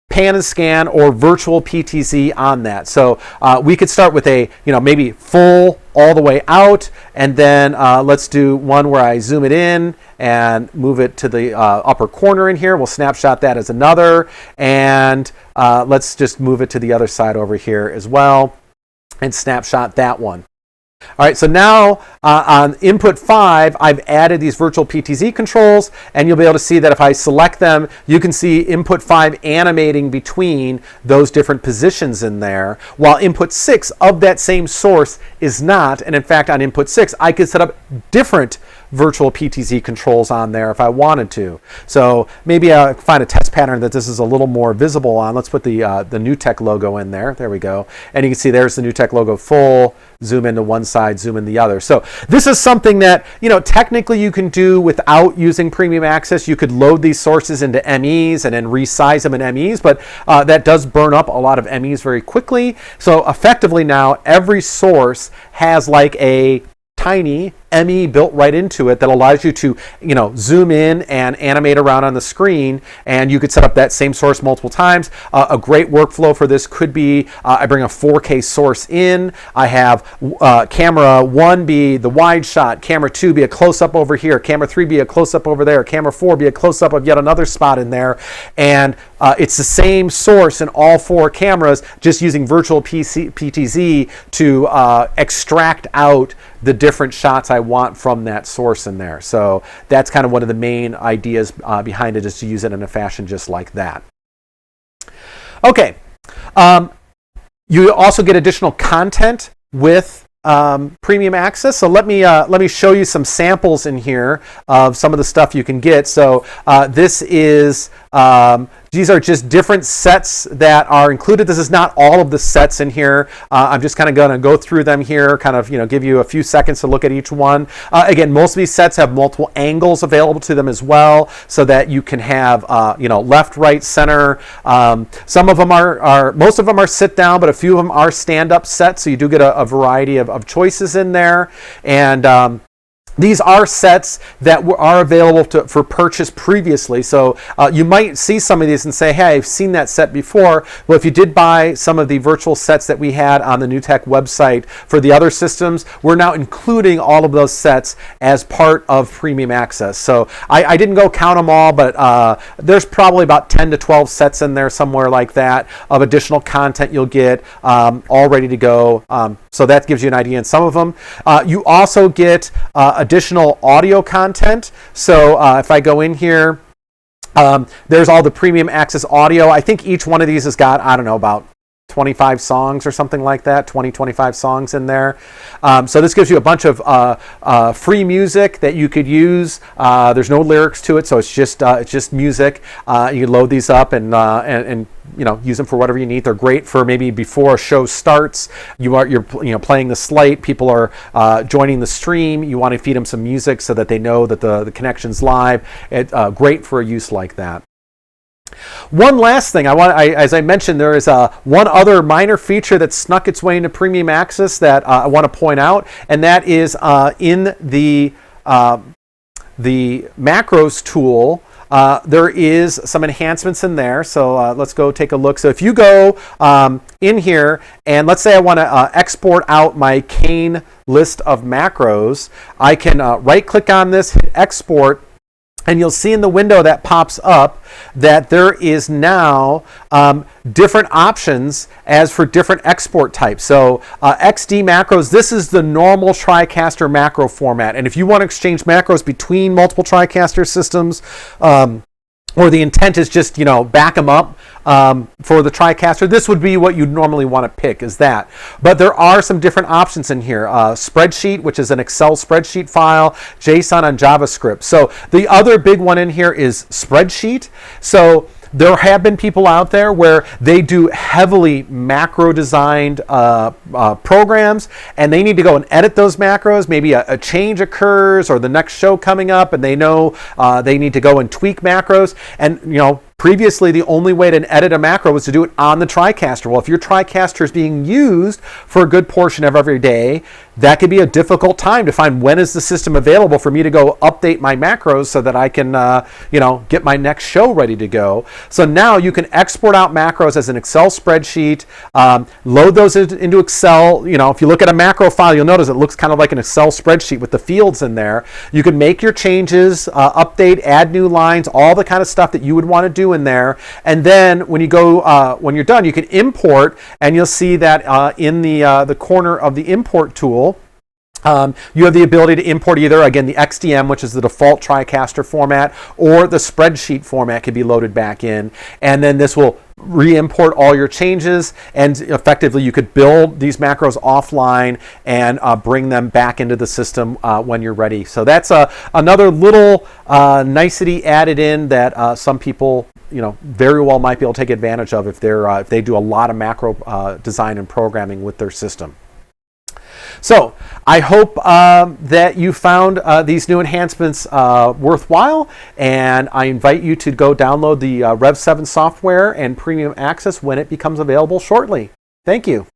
pan and scan or virtual PTZ on that. So we could start with a, maybe full all the way out, and then let's do one where I zoom it in and move it to the upper corner in here. We'll snapshot that as another, and let's just move it to the other side over here as well and snapshot that one. All right, so now on input 5, I've added these virtual PTZ controls, and you'll be able to see that if I select them, you can see input 5 animating between those different positions in there, while input 6 of that same source is not. And in fact, on input 6, I could set up different virtual Ptz controls on there if I wanted to. So maybe I find a test pattern that this is a little more visible on. Let's put the NewTek logo in there. There we go. And you can see there's the NewTek logo full. Zoom into one side, zoom in the other. So this is something that, technically you can do without using Premium Access. You could load these sources into MEs and then resize them in MEs, but that does burn up a lot of MEs very quickly. So effectively now every source has like a tiny ME built right into it that allows you to, zoom in and animate around on the screen, and you could set up that same source multiple times. A great workflow for this could be I bring a 4K source in. I have camera 1 be the wide shot, camera 2 be a close-up over here, camera 3 be a close-up over there, camera 4 be a close-up of yet another spot in there, and it's the same source in all 4 cameras, just using virtual Ptz to extract out the different shots I want from that source in there. So that's kind of one of the main ideas behind it, is to use it in a fashion just like that. Okay, you also get additional content with Premium Access. So let me show you some samples in here of some of the stuff you can get. So this is these are just different sets that are included. This is not all of the sets in here. I'm just kind of going to go through them here, kind of give you a few seconds to look at each one. Again, most of these sets have multiple angles available to them as well, so that you can have left, right, center. Some of them most of them are sit down, but a few of them are stand up sets. So you do get a variety of choices in there, and these are sets that are available for purchase previously. So you might see some of these and say, hey, I've seen that set before. Well, if you did buy some of the virtual sets that we had on the NewTek website for the other systems, we're now including all of those sets as part of Premium Access. So I didn't go count them all, but there's probably about 10 to 12 sets in there, somewhere like that, of additional content you'll get all ready to go. So that gives you an idea in some of them. You also get additional audio content. So if I go in here, there's all the Premium Access audio. I think each one of these has got, I don't know, about 25 songs or something like that, 25 songs in there. So this gives you a bunch of free music that you could use. There's no lyrics to it, so it's just music. You can load these up and use them for whatever you need. They're great for maybe before a show starts. You're playing the slate. People are joining the stream. You want to feed them some music so that they know that the connection's live. It's great for a use like that. One last thing, as I mentioned, there is one other minor feature that snuck its way into Premium Access that I want to point out, and that is in the macros tool. There is some enhancements in there, so let's go take a look. So if you go in here, and let's say I want to export out my cane list of macros, I can right-click on this, hit export, and you'll see in the window that pops up that there is now different options as for different export types. So XD macros, this is the normal TriCaster macro format. And if you want to exchange macros between multiple TriCaster systems, or the intent is just, back them up for the TriCaster, this would be what you'd normally want to pick, is that. But there are some different options in here. Spreadsheet, which is an Excel spreadsheet file, JSON on JavaScript. So the other big one in here is Spreadsheet. So there have been people out there where they do heavily macro designed programs, and they need to go and edit those macros. Maybe a change occurs, or the next show coming up, and they know they need to go and tweak macros. And previously, the only way to edit a macro was to do it on the TriCaster. Well, if your TriCaster is being used for a good portion of every day, that could be a difficult time to find when is the system available for me to go update my macros so that I can, get my next show ready to go. So now you can export out macros as an Excel spreadsheet, load those into Excel. If you look at a macro file, you'll notice it looks kind of like an Excel spreadsheet with the fields in there. You can make your changes, update, add new lines, all the kind of stuff that you would want to do in there. And then when you go, when you're done, you can import, and you'll see that in the corner of the import tool, you have the ability to import either, again, the XDM, which is the default TriCaster format, or the spreadsheet format can be loaded back in. And then this will re-import all your changes, and effectively you could build these macros offline and bring them back into the system when you're ready. So that's another little nicety added in that some people very well might be able to take advantage of if they do a lot of macro design and programming with their system. So I hope that you found these new enhancements worthwhile, and I invite you to go download the Rev7 software and premium access when it becomes available shortly. Thank you.